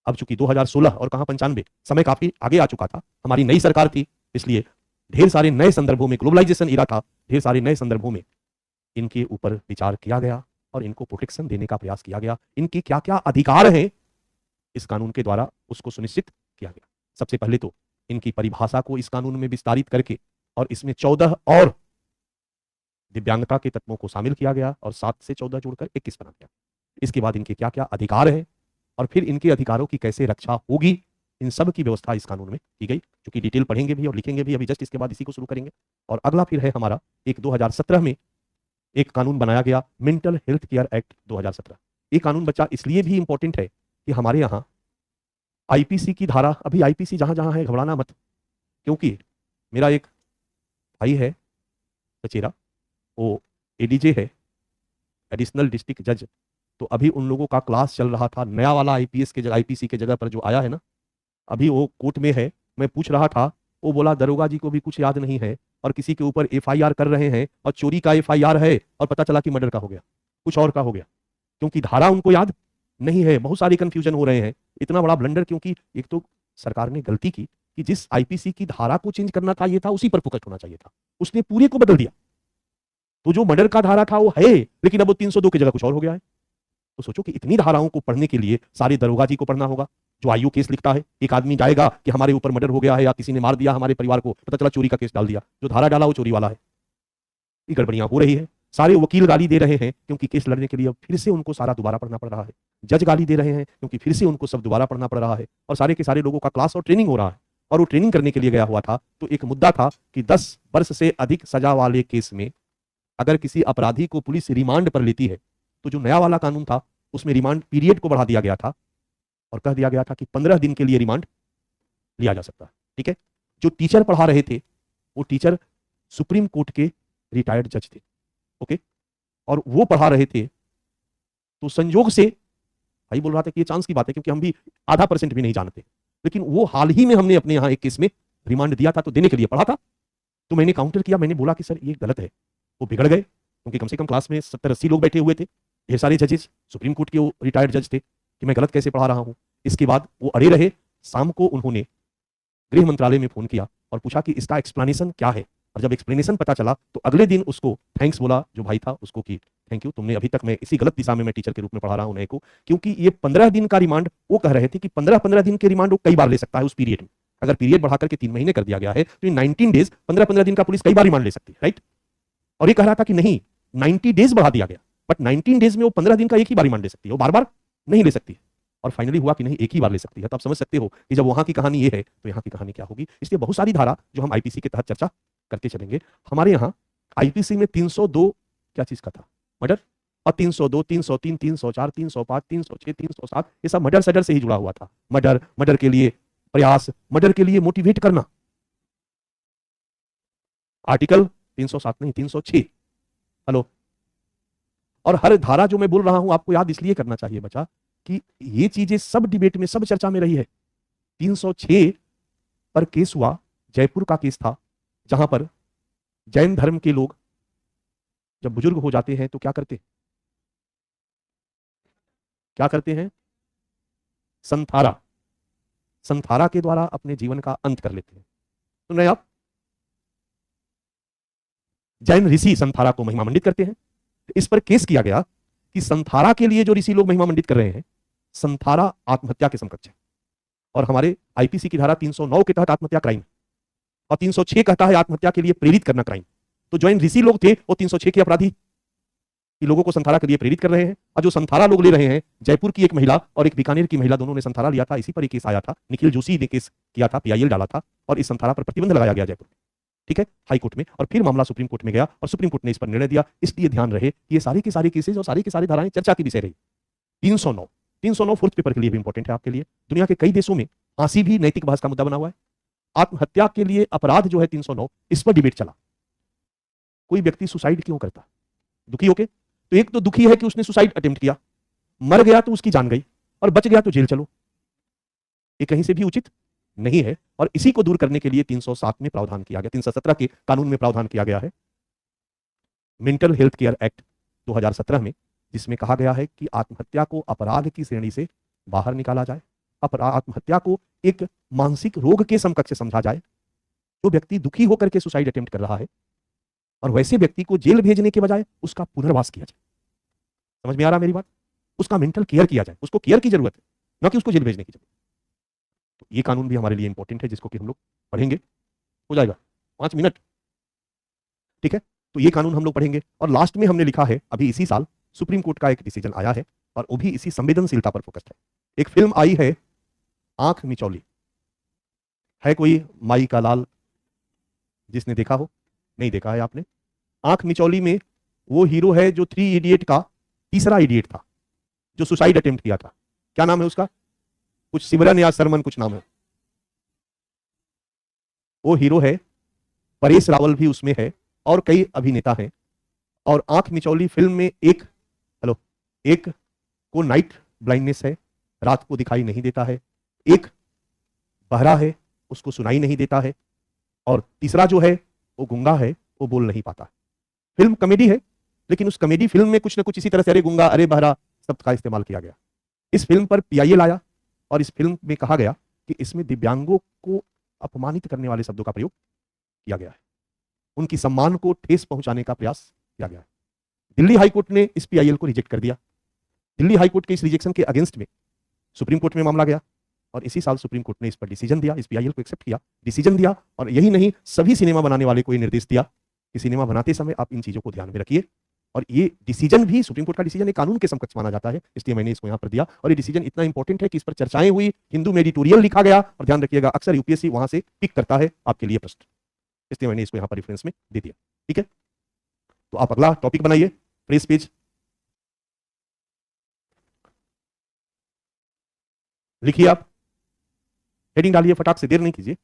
अब चूंकि 2016 और कहां 95, समय काफी आगे आ चुका था, हमारी नई सरकार थी, इसलिए ढेर सारे नए संदर्भों में, ग्लोबलाइजेशन इरा था, ढेर सारे नए संदर्भों में इनके ऊपर विचार किया गया और इनको प्रोटेक्शन देने का प्रयास किया गया। इनके क्या क्या अधिकार हैं इस कानून के द्वारा उसको सुनिश्चित किया गया। सबसे पहले तो इनकी परिभाषा को इस कानून में विस्तारित करके और इसमें 14 और दिव्यांगता के तत्वों को शामिल किया गया और 7 से 14 जोड़कर 21 बना गया। इसके बाद इनके क्या क्या अधिकार हैं और फिर इनके अधिकारों की कैसे रक्षा होगी, इन सब की व्यवस्था इस कानून में की गई, क्योंकि डिटेल पढ़ेंगे भी और लिखेंगे भी अभी जस्ट इसके बाद इसी को शुरू करेंगे। और अगला फिर है हमारा एक 2017 में एक कानून बनाया गया, मेंटल हेल्थ केयर एक्ट 2017। ये कानून बच्चा इसलिए भी इंपॉर्टेंट है कि हमारे यहाँ आईपीसी की धारा, अभी आईपीसी जहां जहां है घबराना मत, क्योंकि मेरा एक भाई है चचेरा, वो एडीजे है, एडिशनल डिस्ट्रिक्ट जज। तो अभी उन लोगों का क्लास चल रहा था, नया वाला आईपीएस के जगह, आईपीसी के जगह पर जो आया है ना, अभी वो कोर्ट में है। मैं पूछ रहा था, वो बोला दरोगा जी को भी कुछ याद नहीं है और किसी के ऊपर एफआईआर कर रहे हैं और चोरी का एफआईआर है और पता चला कि मर्डर का हो गया, कुछ और का हो गया, क्योंकि धारा उनको याद नहीं है। बहुत सारी कंफ्यूजन हो रहे हैं, इतना बड़ा ब्लंडर, क्योंकि एक तो सरकार ने गलती की कि जिस आईपीसी की धारा को चेंज करना था, ये था उसी पर फोकस होना चाहिए था, उसने पूरे को बदल दिया। तो जो मर्डर का धारा था वो है, लेकिन अब वो 302 की जगह कुछ और हो गया है। तो सोचो कि इतनी धाराओं को पढ़ने के लिए सारे दरोगा जी को पढ़ना होगा। जो आईओ केस लिखता है, एक आदमी जाएगा कि हमारे ऊपर मर्डर हो गया है या किसी ने मार दिया हमारे परिवार को, पता चला चोरी का केस डाल दिया, जो धारा डाला वो चोरी वाला है। ये गड़बड़ियां हो रही है। सारे वकील गाली दे रहे हैं क्योंकि केस लड़ने के लिए फिर से उनको सारा दोबारा पढ़ना पड़ रहा है। जज गाली दे रहे हैं क्योंकि फिर से उनको सब दोबारा पढ़ना पड़ रहा है। और सारे के सारे लोगों का क्लास और ट्रेनिंग हो रहा है। और वो ट्रेनिंग करने के लिए गया हुआ था, तो एक मुद्दा था कि 10 वर्ष से अधिक सजा वाले केस में अगर किसी अपराधी को पुलिस रिमांड पर लेती है, तो जो नया वाला कानून था उसमें रिमांड पीरियड को बढ़ा दिया गया था और कह दिया गया था कि 15 दिन के लिए रिमांड लिया जा सकता है। ठीक है। जो टीचर पढ़ा रहे थे वो टीचर सुप्रीम कोर्ट के रिटायर्ड जज थे। ओके। और वो पढ़ा रहे थे, तो संयोग से भाई बोल रहा था कि ये चांस की बात है, क्योंकि हम भी आधा % भी नहीं जानते, लेकिन वो हाल ही में हमने अपने यहाँ एक केस में रिमांड दिया था, तो देने के लिए पढ़ा था। तो मैंने काउंटर किया, मैंने बोला कि सर ये गलत है। वो बिगड़ गए, क्योंकि कम से कम क्लास में 70-80 लोग बैठे हुए थे, ढेर सारे जजेस, सुप्रीम कोर्ट के वो रिटायर्ड जज थे, कि मैं गलत कैसे पढ़ा रहा हूं। इसके बाद वो अड़े रहे। शाम को उन्होंने गृह मंत्रालय में फोन किया और पूछा कि इसका एक्सप्लेनेशन क्या है। और जब एक्सप्लेनेशन पता चला तो अगले दिन उसको थैंक्स बोला जो भाई था उसको कि थैंक यू, तुमने अभी तक मैं इसी गलत दिशा में मैं टीचर के रूप में पढ़ा रहा हूं नए को, क्योंकि ये 15 दिन का रिमांड वो कह रहे थे कि 15-15 दिन के रिमांड वो कई बार ले सकता है उस पीरियड में। अगर पीरियड बढ़ा करके 3 महीने कर दिया गया है तो 19 डेज 15-15 दिन का पुलिस कई बार रिमांड ले सकती है, राइट। और ये कह रहा था कि नहीं 90 डेज बढ़ा दिया गया, बट 19 डेज में वो 15 दिन का एक ही बार रिमांड ले सकती है, वो बार बार नहीं ले सकती है। और फाइनली हुआ कि नहीं एक ही बार ले सकती है। तो आप समझ सकते हो कि जब वहां की कहानी ये है तो यहाँ की कहानी क्या होगी। इसलिए बहुत सारी धारा जो हम आईपीसी के तहत चर्चा करते चलेंगे। हमारे यहाँ आईपीसी में 302 क्या चीज का था, मर्डर, और 302, 303, 304, 305, 306, 307 ये सब मर्डर सडर से ही जुड़ा हुआ था। मर्डर, मर्डर के लिए प्रयास, मर्डर के लिए मोटिवेट करना। आर्टिकल 307 नहीं 306। हेलो। और हर धारा जो मैं बोल रहा हूं आपको याद इसलिए करना चाहिए बच्चा कि ये चीजें सब डिबेट में सब चर्चा में रही है। 306 पर केस हुआ, जयपुर का केस था, जहां पर जैन धर्म के लोग जब बुजुर्ग हो जाते हैं तो क्या करते हैं, संथारा, संथारा के द्वारा अपने जीवन का अंत कर लेते हैं। सुन रहे हैं आप? जैन ऋषि संथारा को महिमा मंडित करते हैं। इस पर केस किया गया कि संथारा के लिए जो ऋषि लोग महिमा मंडित कर रहे हैं, संथारा आत्महत्या के समकक्ष है। और हमारे आईपीसी की धारा 309 के तहत आत्महत्या क्राइम और 306 कहता है आत्महत्या के लिए प्रेरित करना क्राइम। तो जैन ऋषि लोग थे वो 306 के अपराधी कि लोगों को संथारा के लिए प्रेरित कर रहे हैं। और जो संथारा लोग ले रहे हैं, जयपुर की एक महिला और एक बीकानेर की महिला, दोनों ने संथारा लिया था। इसी पर एक केस आया था, निखिल जोशी ने केस किया था, पीआईएल डाला था और इस संथारा पर प्रतिबंध लगाया गया जयपुर, ठीक है, हाई कोर्ट में। और फिर मामला सुप्रीम कोर्ट में गया और सुप्रीम कोर्ट ने इस पर निर्णय दिया। इसलिए ध्यान रहे ये सारे के सारे केसेस और सारी की सारी धाराएं चर्चा की विषय रही। 309 फोर्थ पेपर के लिए भी इंपॉर्टेंट है आपके लिए। दुनिया के कई देशों में फांसी भी नैतिक बहस का मुद्दा बना हुआ है। आत्महत्या के लिए अपराध जो है 309, इस पर डिबेट चला। कोई व्यक्ति सुसाइड क्यों करता, दुखी होके? तो एक तो दुखी है कि उसने सुसाइड अटेम्प्ट किया, मर गया तो उसकी जान गई, और बच गया तो जेल चलो। ये कहीं से भी उचित नहीं है। और इसी को दूर करने के लिए 307 में प्रावधान किया गया, 317 के कानून में प्रावधान किया गया है मेंटल हेल्थ केयर एक्ट 2017 में, जिसमें कहा गया है कि आत्महत्या को अपराध की श्रेणी से बाहर निकाला जाए। आत्महत्या को एक मानसिक रोग के समकक्ष समझा जाए। जो व्यक्ति दुखी होकर के सुसाइड अटेम्प्ट कर रहा है, और वैसे व्यक्ति को जेल भेजने के बजाय उसका पुनर्वास किया जाए। समझ में आ रहा मेरी बात? उसका मेंटल केयर किया जाए, उसको केयर की जरूरत है, ना कि उसको जेल भेजने की जरूरत। तो ये कानून भी हमारे लिए इंपॉर्टेंट है, जिसको कि हम लोग पढ़ेंगे। हो जाएगा 5 मिनट, ठीक है। तो ये कानून हम लोग पढ़ेंगे। और लास्ट में हमने लिखा है अभी इसी साल सुप्रीम कोर्ट का एक डिसीजन आया है, और वो भी इसी संवेदनशीलता पर फोकस्ड है। एक फिल्म आई है आंख मिचौली, है कोई माई का लाल जिसने देखा हो? नहीं देखा है आपने? आंख मिचौली में वो हीरो है जो 3 इडियट का तीसरा इडियट था, जो सुसाइड अटेम्प्ट किया था। क्या नाम है उसका? कुछ सिमरन या सरमन कुछ नाम है। वो हीरो है, परेश रावल भी उसमें है, और कई अभिनेता हैं। और आंख मिचौली फिल्म में एक को नाइट ब्लाइंडनेस है, रात को दिखाई नहीं देता है। एक बहरा है, उसको सुनाई नहीं देता है। और तीसरा जो है वो गूंगा है, वो बोल नहीं पाता। फिल्म कॉमेडी है, लेकिन उस कॉमेडी फिल्म में कुछ ना कुछ इसी तरह से अरे गूंगा अरे बहरा शब्द का इस्तेमाल किया गया। इस फिल्म पर पीआईएल आया और इस फिल्म में कहा गया कि इसमें दिव्यांगों को अपमानित करने वाले शब्दों का प्रयोग किया गया है, उनकी सम्मान को ठेस पहुंचाने का प्रयास किया गया है। दिल्ली हाईकोर्ट ने इस पीआईएल को रिजेक्ट कर दिया। दिल्ली हाईकोर्ट के इस रिजेक्शन के अगेंस्ट में सुप्रीम कोर्ट में मामला गया, और इसी साल सुप्रीम कोर्ट ने इस पर डिसीजन दिया, इस पीआईएल को एक्सेप्ट किया, डिसीजन दिया। और यही नहीं, सभी सिनेमा बनाने वाले को यह निर्देश दिया कि सिनेमा बनाते समय आप इन चीजों को ध्यान में रखिए। और ये डिसीजन भी, सुप्रीम कोर्ट का डिसीजन एक कानून के समकक्ष माना जाता है, इसलिए मैंने इसको यहां पर दिया। और ये डिसीजन इतना इंपॉर्टेंट है कि इस पर चर्चाएं हुई, हिंदू में एडिटोरियल लिखा गया। और ध्यान रखिएगा अक्सर यूपीएससी वहां से पिक करता है आपके लिए प्रश्न, इसलिए मैंने इसको यहां पर रेफरेंस में दे दिया, ठीक है। तो आप अगला टॉपिक बनाइए, प्रेस पेज लिखिए, आप हेडिंग डालिए, फटाक से, देर नहीं कीजिए।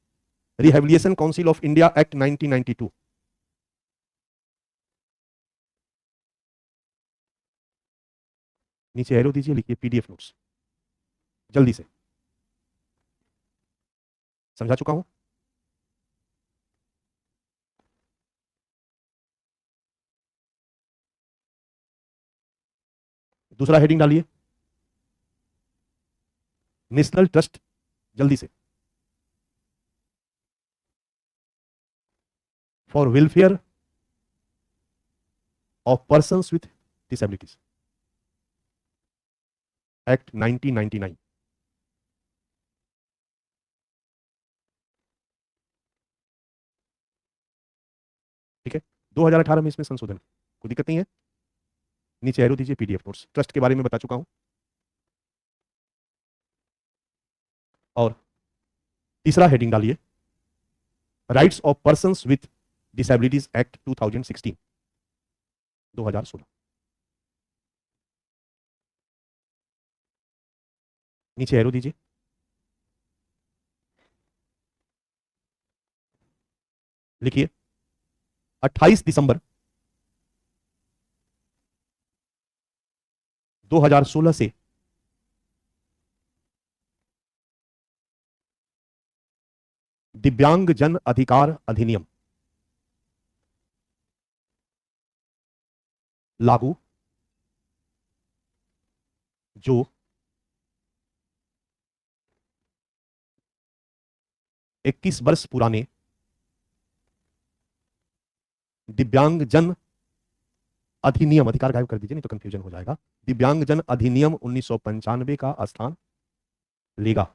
Rehabilitation council of India act 1992, नीचे एरो दीजिए, लिखिए पीडीएफ नोट्स, जल्दी से। समझा चुका हूं। दूसरा हेडिंग डालिए, नेशनल ट्रस्ट, जल्दी से। For welfare of persons with disabilities, act 1999। ठीक है, 2018 में इसमें संशोधन, कोई दिक्कत नहीं है। नीचे एरो दीजिए, पीडीएफ नोट्स, ट्रस्ट के बारे में बता चुका हूं। और तीसरा हेडिंग डालिए, rights of persons with disabilities act 2016, 2016। नीचे एरो दीजिए, लिखिए 28 दिसंबर 2016 से दिव्यांग जन अधिकार अधिनियम लागू, जो 21 वर्ष पुराने दिव्यांग जन अधिनियम, अधिकार गायब कर दीजिए नहीं तो कंफ्यूजन हो जाएगा, दिव्यांग जन अधिनियम 1995 का स्थान लेगा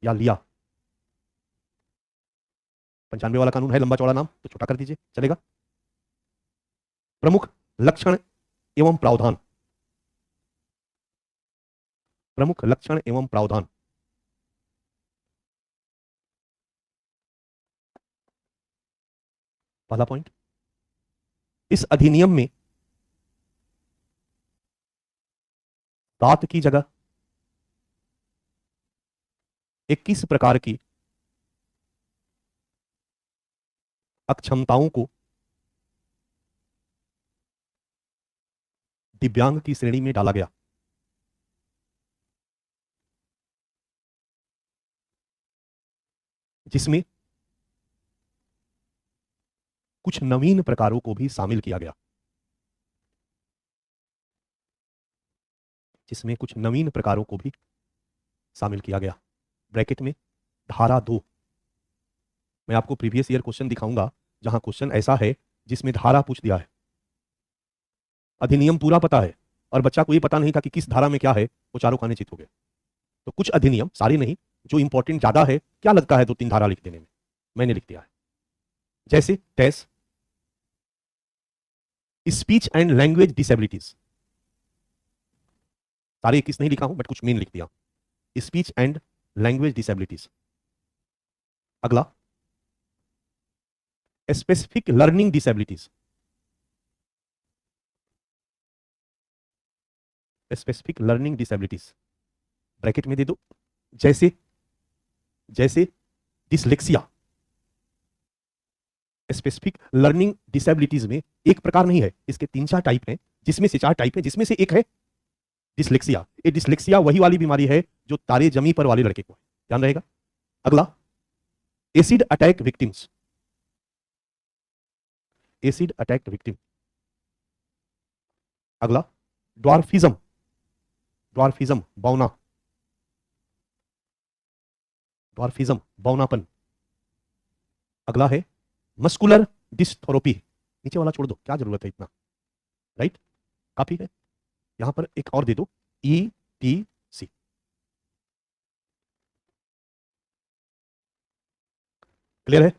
या लिया। 95 वाला कानून है लंबा चौड़ा नाम, तो छोटा कर दीजिए, चलेगा। प्रमुख लक्षण एवं प्रावधान, प्रमुख लक्षण एवं प्रावधान, पहला पॉइंट, इस अधिनियम में दांत की जगह 21 प्रकार की अक्षमताओं को दिव्यांग की श्रेणी में डाला गया, जिसमें कुछ नवीन प्रकारों को भी शामिल किया गया, जिसमें कुछ नवीन प्रकारों को भी शामिल किया गया। ब्रैकेट में धारा 2, मैं आपको प्रीवियस ईयर क्वेश्चन दिखाऊंगा जहां क्वेश्चन ऐसा है जिसमें धारा पूछ दिया है, अधिनियम पूरा पता है और बच्चा को ये पता नहीं था कि किस धारा में क्या है, वो चारों खाने चित हो गए। तो कुछ अधिनियम, सारे नहीं, जो इंपॉर्टेंट ज्यादा है, क्या लगता है 2-3 धारा लिख देने में, मैंने लिख दिया है। जैसे टेस, स्पीच एंड लैंग्वेज डिसेबिलिटीज, सारे 21 नहीं लिखा हूं बट कुछ मेन लिख दिया, स्पीच एंड लैंग्वेज डिसेबिलिटीज। अगला specific learning disabilities, specific learning disabilities bracket में दे दो, जैसे जैसे डिसलेक्सिया। स्पेसिफिक लर्निंग डिसेबिलिटीज में एक प्रकार नहीं है, इसके 3-4 टाइप हैं, जिसमें से 4 टाइप है, जिसमें से एक है डिसलेक्सिया। ये डिसलेक्सिया वही वाली बीमारी है जो तारे जमी पर वाले लड़के को है, ध्यान रहेगा। अगला acid attack victims, acid attack victim. अगला ड्वार्फिज्म, ड्वार्फिज्म बौना, ड्वार्फिज्म बौनापन। अगला है मस्कुलर डिस्ट्रोफी, नीचे वाला छोड़ दो, क्या जरूरत है इतना, राइट, काफी है। यहां पर एक और दे दो, ETC। क्लियर है,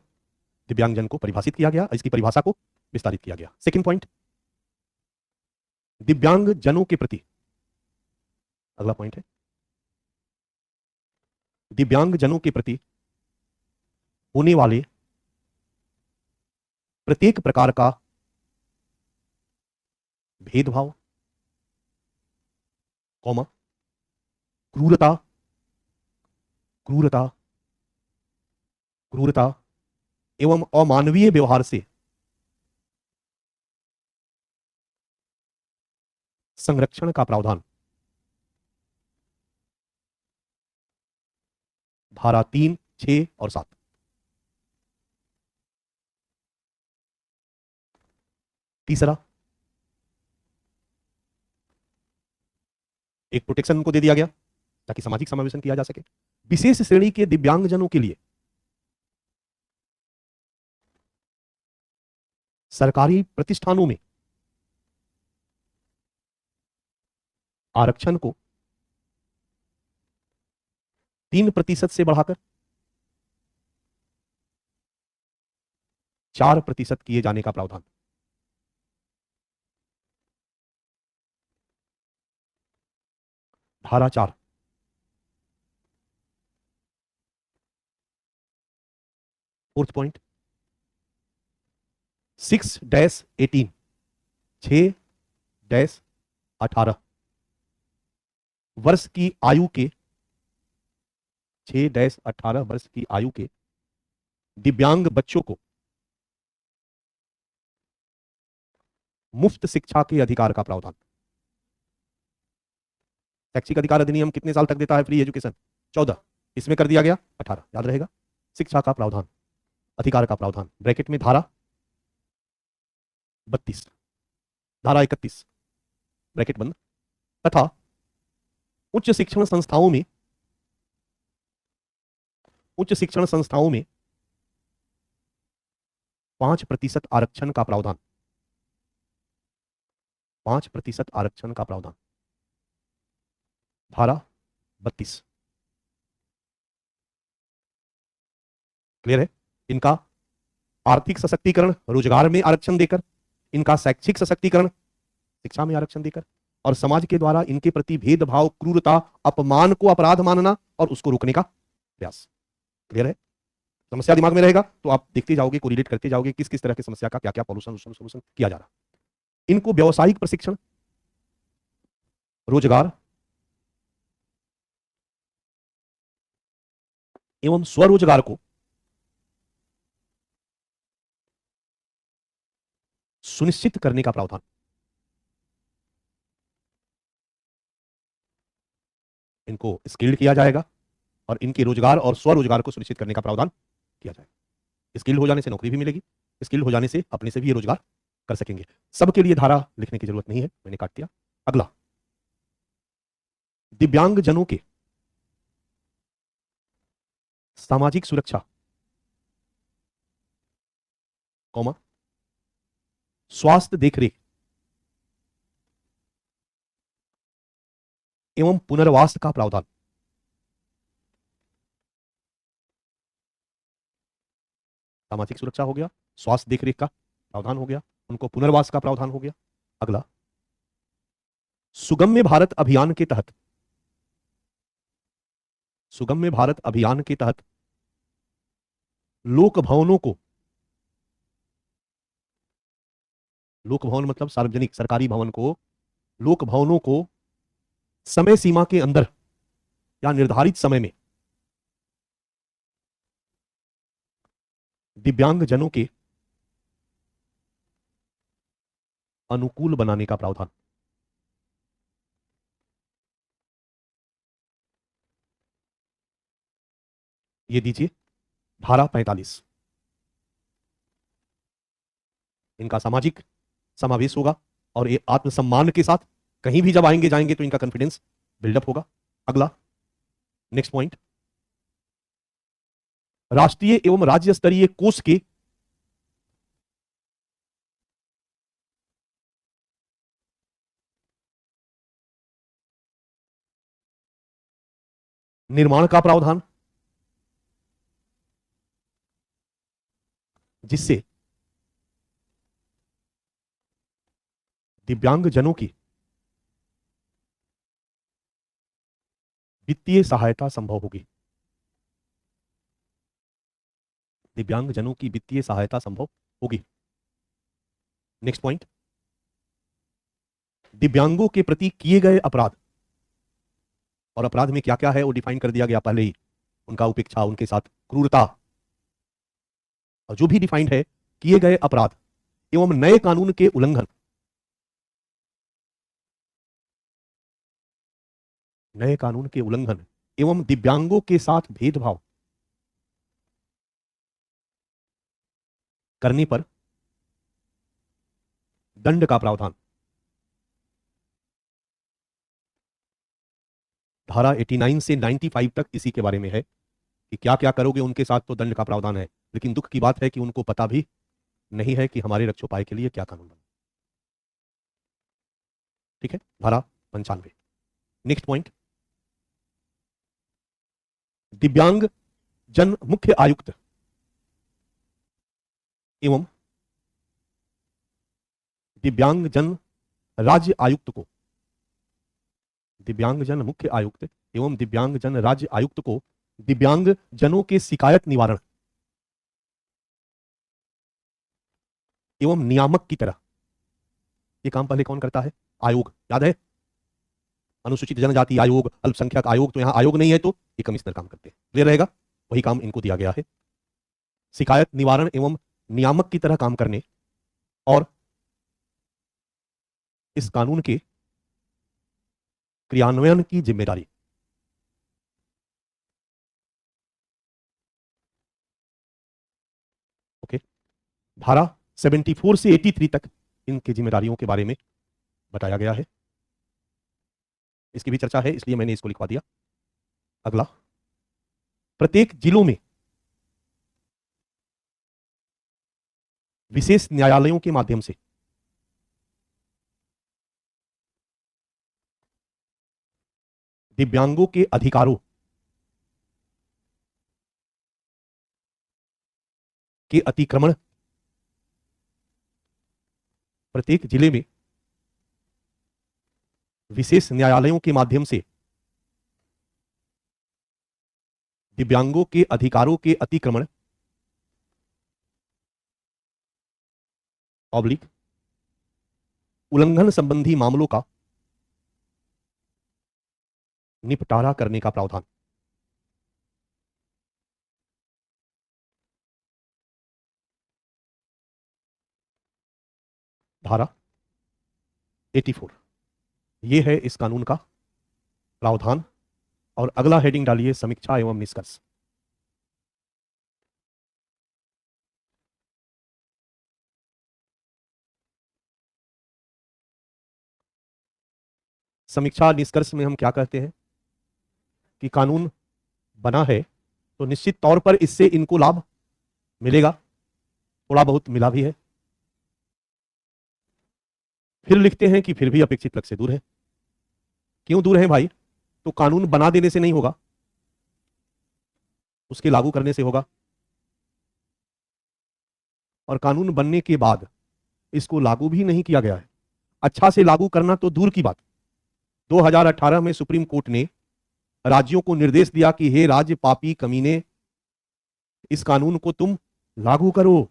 दिव्यांगजन को परिभाषित किया गया, इसकी परिभाषा को विस्तारित किया गया। सेकंड पॉइंट, दिव्यांगजनों के प्रति, अगला पॉइंट है दिव्यांगजनों के प्रति होने वाले प्रत्येक प्रकार का भेदभाव, कौमा, क्रूरता, क्रूरता, क्रूरता एवं अमानवीय व्यवहार से संरक्षण का प्रावधान, धारा 3, 6 और 7। तीसरा, एक प्रोटेक्शन उनको दे दिया गया ताकि सामाजिक समावेशन किया जा सके। विशेष श्रेणी के दिव्यांगजनों के लिए सरकारी प्रतिष्ठानों में आरक्षण को 3% से बढ़ाकर 4% किए जाने का प्रावधान। धारा 4, फोर्थ पॉइंट, 6-18, 6-18 वर्ष की आयु के 6-18 वर्ष की आयु के दिव्यांग बच्चों को मुफ्त शिक्षा के अधिकार का प्रावधान। शैक्षिक अधिकार अधिनियम कितने साल तक देता है फ्री एजुकेशन? 14, इसमें कर दिया गया 18, याद रहेगा। शिक्षा का प्रावधान, अधिकार का प्रावधान, ब्रैकेट में धारा 32, धारा 31 ब्रैकेट बंद, तथा उच्च शिक्षण संस्थाओं में 5% आरक्षण का प्रावधान, 5% आरक्षण का प्रावधान, धारा 32। क्लियर है? इनका आर्थिक सशक्तिकरण रोजगार में आरक्षण देकर, इनका शैक्षिक सशक्तिकरण शिक्षा में आरक्षण देकर, और समाज के द्वारा इनके प्रति भेदभाव, क्रूरता, अपमान को अपराध मानना और उसको रोकने का प्रयास। क्लियर है? समस्या दिमाग में रहेगा तो आप देखते जाओगे, कोरिलेट करते जाओगे किस किस तरह की समस्या का क्या क्या सॉल्यूशन किया जा रहा। इनको व्यावसायिक प्रशिक्षण, रोजगार एवं स्वरोजगार को सुनिश्चित करने का प्रावधान। इनको स्किल्ड किया जाएगा और इनके रोजगार और स्वरोजगार को सुनिश्चित करने का प्रावधान किया जाएगा। स्किल्ड हो जाने से नौकरी भी मिलेगी, स्किल्ड हो जाने से अपने से भी ये रोजगार कर सकेंगे। सबके लिए धारा लिखने की जरूरत नहीं है, मैंने काट दिया। अगला, दिव्यांग जनों के सामाजिक सुरक्षा, स्वास्थ्य देखरेख एवं पुनर्वास का प्रावधान। सामाजिक सुरक्षा हो गया, स्वास्थ्य देखरेख का प्रावधान हो गया, उनको पुनर्वास का प्रावधान हो गया। अगला, सुगम्य भारत अभियान के तहत, सुगम्य भारत अभियान के तहत लोक भवनों को, लोक भवन मतलब सार्वजनिक सरकारी भवन को, लोक भवनों को समय सीमा के अंदर या निर्धारित समय में दिव्यांग जनों के अनुकूल बनाने का प्रावधान। ये दीजिए धारा 45। इनका सामाजिक समावेश होगा और ये आत्मसम्मान के साथ कहीं भी जब आएंगे जाएंगे तो इनका कॉन्फिडेंस बिल्डअप होगा। अगला, नेक्स्ट पॉइंट, राष्ट्रीय एवं राज्य स्तरीय कोष के निर्माण का प्रावधान, जिससे दिव्यांग जनों की वित्तीय सहायता संभव होगी। दिव्यांग जनों की वित्तीय सहायता संभव होगी। नेक्स्ट पॉइंट, दिव्यांगों के प्रति किए गए अपराध, और अपराध में क्या क्या है वो डिफाइन कर दिया गया पहले ही, उनका उपेक्षा, उनके साथ क्रूरता, और जो भी डिफाइंड है किए गए अपराध एवं नए कानून के उल्लंघन, नए कानून के उल्लंघन एवं दिव्यांगों के साथ भेदभाव करने पर दंड का प्रावधान। धारा 89 से 95 तक इसी के बारे में है कि क्या क्या करोगे उनके साथ तो दंड का प्रावधान है। लेकिन दुख की बात है कि उनको पता भी नहीं है कि हमारे रक्षोपाय के लिए क्या कानून बना। ठीक है, धारा 95। नेक्स्ट पॉइंट, दिव्यांग जन मुख्य आयुक्त एवं दिव्यांग जन राज्य आयुक्त को, दिव्यांग जन मुख्य आयुक्त एवं दिव्यांग जन राज्य आयुक्त को दिव्यांग जनों के शिकायत निवारण एवं नियामक की तरह, ये काम पहले कौन करता है? आयोग, याद है? अनुसूचित जनजाति आयोग, अल्पसंख्यक आयोग, तो यहां आयोग नहीं है तो ये कमिश्नर काम करते हैं। क्लियर रहेगा? वही काम इनको दिया गया है, शिकायत निवारण एवं नियामक की तरह काम करने और इस कानून के क्रियान्वयन की जिम्मेदारी ओके, धारा 74 से 83 तक इनकी जिम्मेदारियों के बारे में बताया गया है। इसकी भी चर्चा है इसलिए मैंने इसको लिखवा दिया। अगला, प्रत्येक जिलों में विशेष न्यायालयों के माध्यम से दिव्यांगों के अधिकारों के अतिक्रमण, प्रत्येक जिले में विशेष न्यायालयों के माध्यम से दिव्यांगों के अधिकारों के अतिक्रमण ऑब्लिक उल्लंघन संबंधी मामलों का निपटारा करने का प्रावधान। धारा 84, ये है इस कानून का प्रावधान। और अगला हेडिंग डालिए, समीक्षा एवं निष्कर्ष। समीक्षा निष्कर्ष में हम क्या कहते हैं कि कानून बना है तो निश्चित तौर पर इससे इनको लाभ मिलेगा, थोड़ा बहुत मिला भी है। फिर लिखते हैं कि फिर भी अपेक्षित लक्ष्य से दूर है। क्यों दूर है भाई? तो कानून बना देने से नहीं होगा, उसके लागू करने से होगा। और कानून बनने के बाद इसको लागू भी नहीं किया गया है। अच्छा से लागू करना तो दूर की बात, 2018 में सुप्रीम कोर्ट ने राज्यों को निर्देश दिया कि हे राज्य पापी कमीने, इस कानून को तुम लागू करो।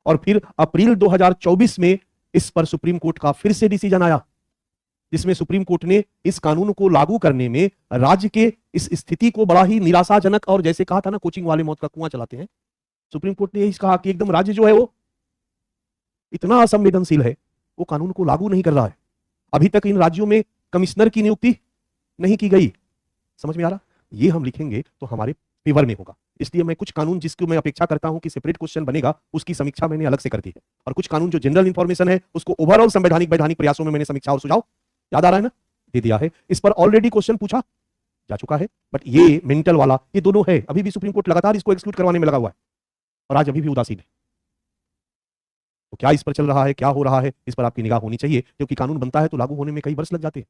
और फिर अप्रैल 2024 में इस पर सुप्रीम कोर्ट का फिर से डिसीजन आया, जिसमें सुप्रीम कोर्ट ने इस कानून को लागू करने में राज्य के इस स्थिति को बड़ा ही निराशाजनक, और जैसे कहा था ना कोचिंग वाले मौत का कुआं चलाते हैं, सुप्रीम कोर्ट ने यही कहा कि एकदम राज्य जो है वो इतना असंवेदनशील है, वो कानून को लागू नहीं कर रहा है। अभी तक इन राज्यों में कमिश्नर की नियुक्ति नहीं की गई। समझ में आ रहा? ये हम लिखेंगे तो हमारे फेवर में होगा। इसलिए मैं कुछ कानून जिसको मैं अपेक्षा करता हूं कि सेपरेट क्वेश्चन बनेगा, उसकी समीक्षा मैंने अलग से कर दी है। और कुछ कानून जो जनरल इंफॉर्मेशन है उसको ओवरऑल संवैधानिक वैधानिक प्रयासों में मैंने समीक्षा और सुझाव, याद आ रहा है ना, दे दिया है। इस पर ऑलरेडी क्वेश्चन पूछा जा चुका है, बट ये मेंटल वाला, ये दोनों है, अभी भी सुप्रीम कोर्ट लगातार इसको एक्सक्लूड करवाने में लगा हुआ है और आज अभी भी उदासीन है। तो क्या इस पर चल रहा है, क्या हो रहा है, इस पर आपकी निगाह होनी चाहिए, क्योंकि कानून बनता है तो लागू होने में कई वर्ष लग जाते हैं।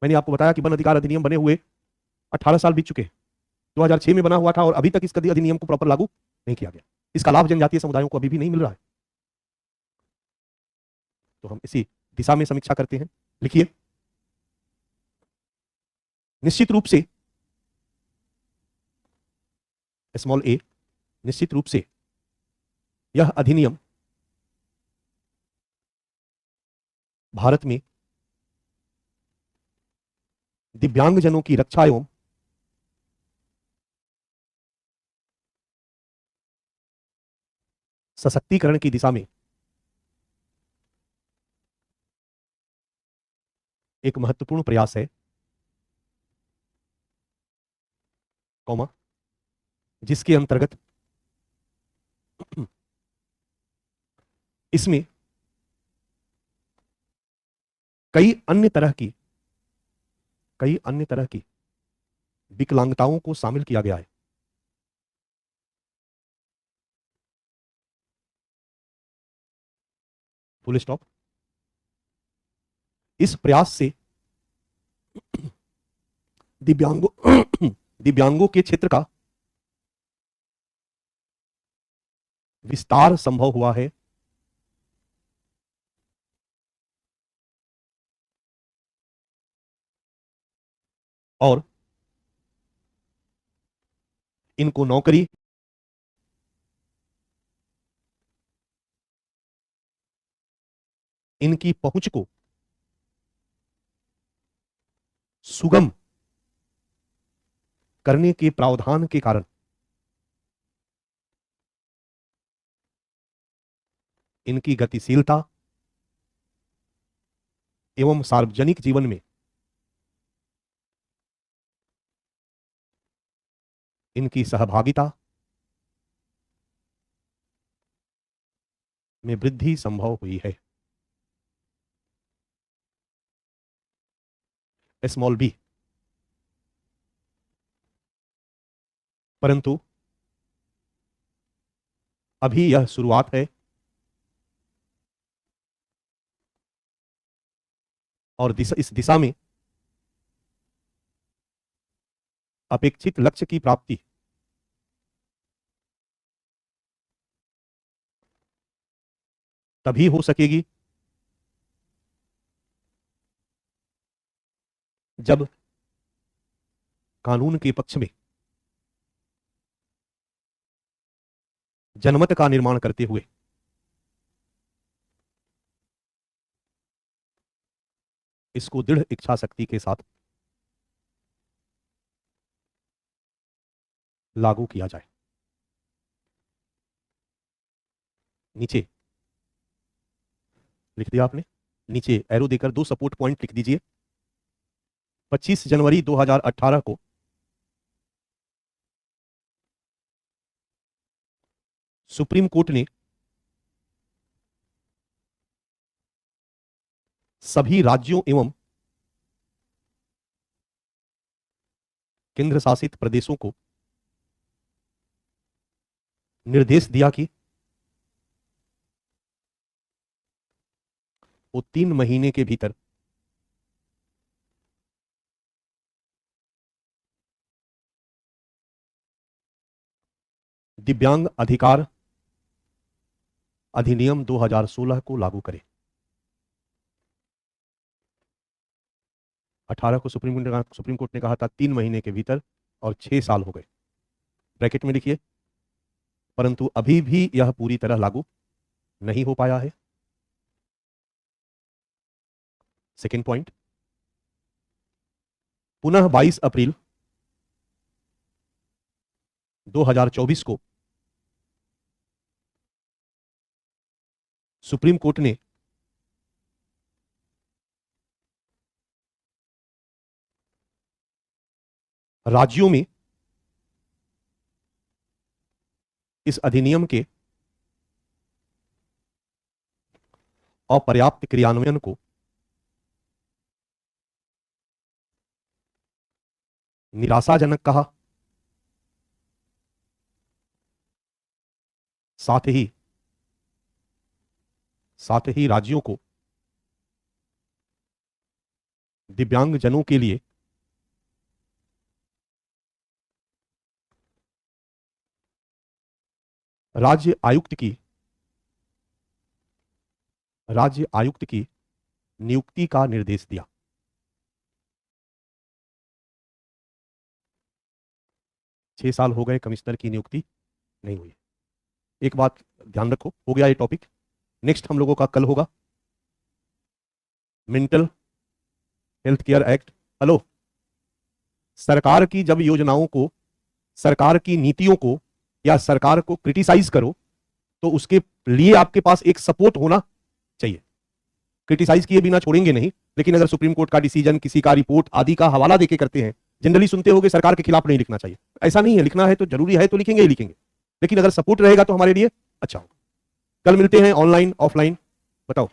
मैंने आपको बताया कि वन अधिकार अधिनियम बने हुए 18 साल बीत चुके हैं। 2006 में बना हुआ था और अभी तक इस अधिनियम को प्रॉपर लागू नहीं किया गया। इसका लाभ जनजातीय समुदायों को अभी भी नहीं मिल रहा है। तो हम इसी दिशा में समीक्षा करते हैं। लिखिए, निश्चित रूप से स्मॉल ए, निश्चित रूप से यह अधिनियम भारत में दिव्यांगजनों की रक्षा एवं सशक्तिकरण की दिशा में एक महत्वपूर्ण प्रयास है, कौमा, जिसके अंतर्गत इसमें कई अन्य तरह की विकलांगताओं को शामिल किया गया है। Full stop. इस प्रयास से दिव्यांगों के क्षेत्र का विस्तार संभव हुआ है। और इनको नौकरी, इनकी पहुंच को सुगम करने के प्रावधान के कारण इनकी गतिशीलता एवं सार्वजनिक जीवन में इनकी सहभागिता में वृद्धि संभव हुई है। Small B. परंतु अभी यह शुरुआत है और इस दिशा में अपेक्षित लक्ष्य की प्राप्ति तभी हो सकेगी जब कानून के पक्ष में जनमत का निर्माण करते हुए इसको दृढ़ इच्छा शक्ति के साथ लागू किया जाए। नीचे लिख दिया आपने, नीचे एरो देकर 2 सपोर्ट पॉइंट लिख दीजिए। 25 जनवरी 2018 को सुप्रीम कोर्ट ने सभी राज्यों एवं केंद्र शासित प्रदेशों को निर्देश दिया कि वो 3 महीने के भीतर दिव्यांग अधिकार अधिनियम 2016 को लागू करें। 18 को सुप्रीम कोर्ट ने कहा था 3 महीने के भीतर और 6 साल हो गए। ब्रैकेट में लिखिए, परंतु अभी भी यह पूरी तरह लागू नहीं हो पाया है। सेकेंड पॉइंट, पुनः 22 अप्रैल 2024 को सुप्रीम कोर्ट ने राज्यों में इस अधिनियम के अपर्याप्त क्रियान्वयन को निराशाजनक कहा। साथ ही राज्यों को दिव्यांगजनों के लिए राज्य आयुक्त की नियुक्ति का निर्देश दिया। छह साल हो गए, कमिश्नर की नियुक्ति नहीं हुई। एक बात ध्यान रखो, हो गया ये टॉपिक। नेक्स्ट हम लोगों का कल होगा mental health care act. Hello, सरकार की जब योजनाओं को, सरकार की नीतियों को या सरकार को क्रिटिसाइज करो तो उसके लिए आपके पास एक सपोर्ट होना चाहिए। क्रिटिसाइज किए बिना छोड़ेंगे नहीं, लेकिन अगर सुप्रीम कोर्ट का डिसीजन, किसी का रिपोर्ट आदि का हवाला देके करते हैं, जनरली सुनते होगे सरकार के खिलाफ नहीं लिखना चाहिए। ऐसा नहीं है, लिखना है तो जरूरी है तो लिखेंगे ही लिखेंगे, लेकिन अगर सपोर्ट रहेगा तो हमारे लिए अच्छा होगा। कल मिलते हैं ऑनलाइन ऑफलाइन, बताओ।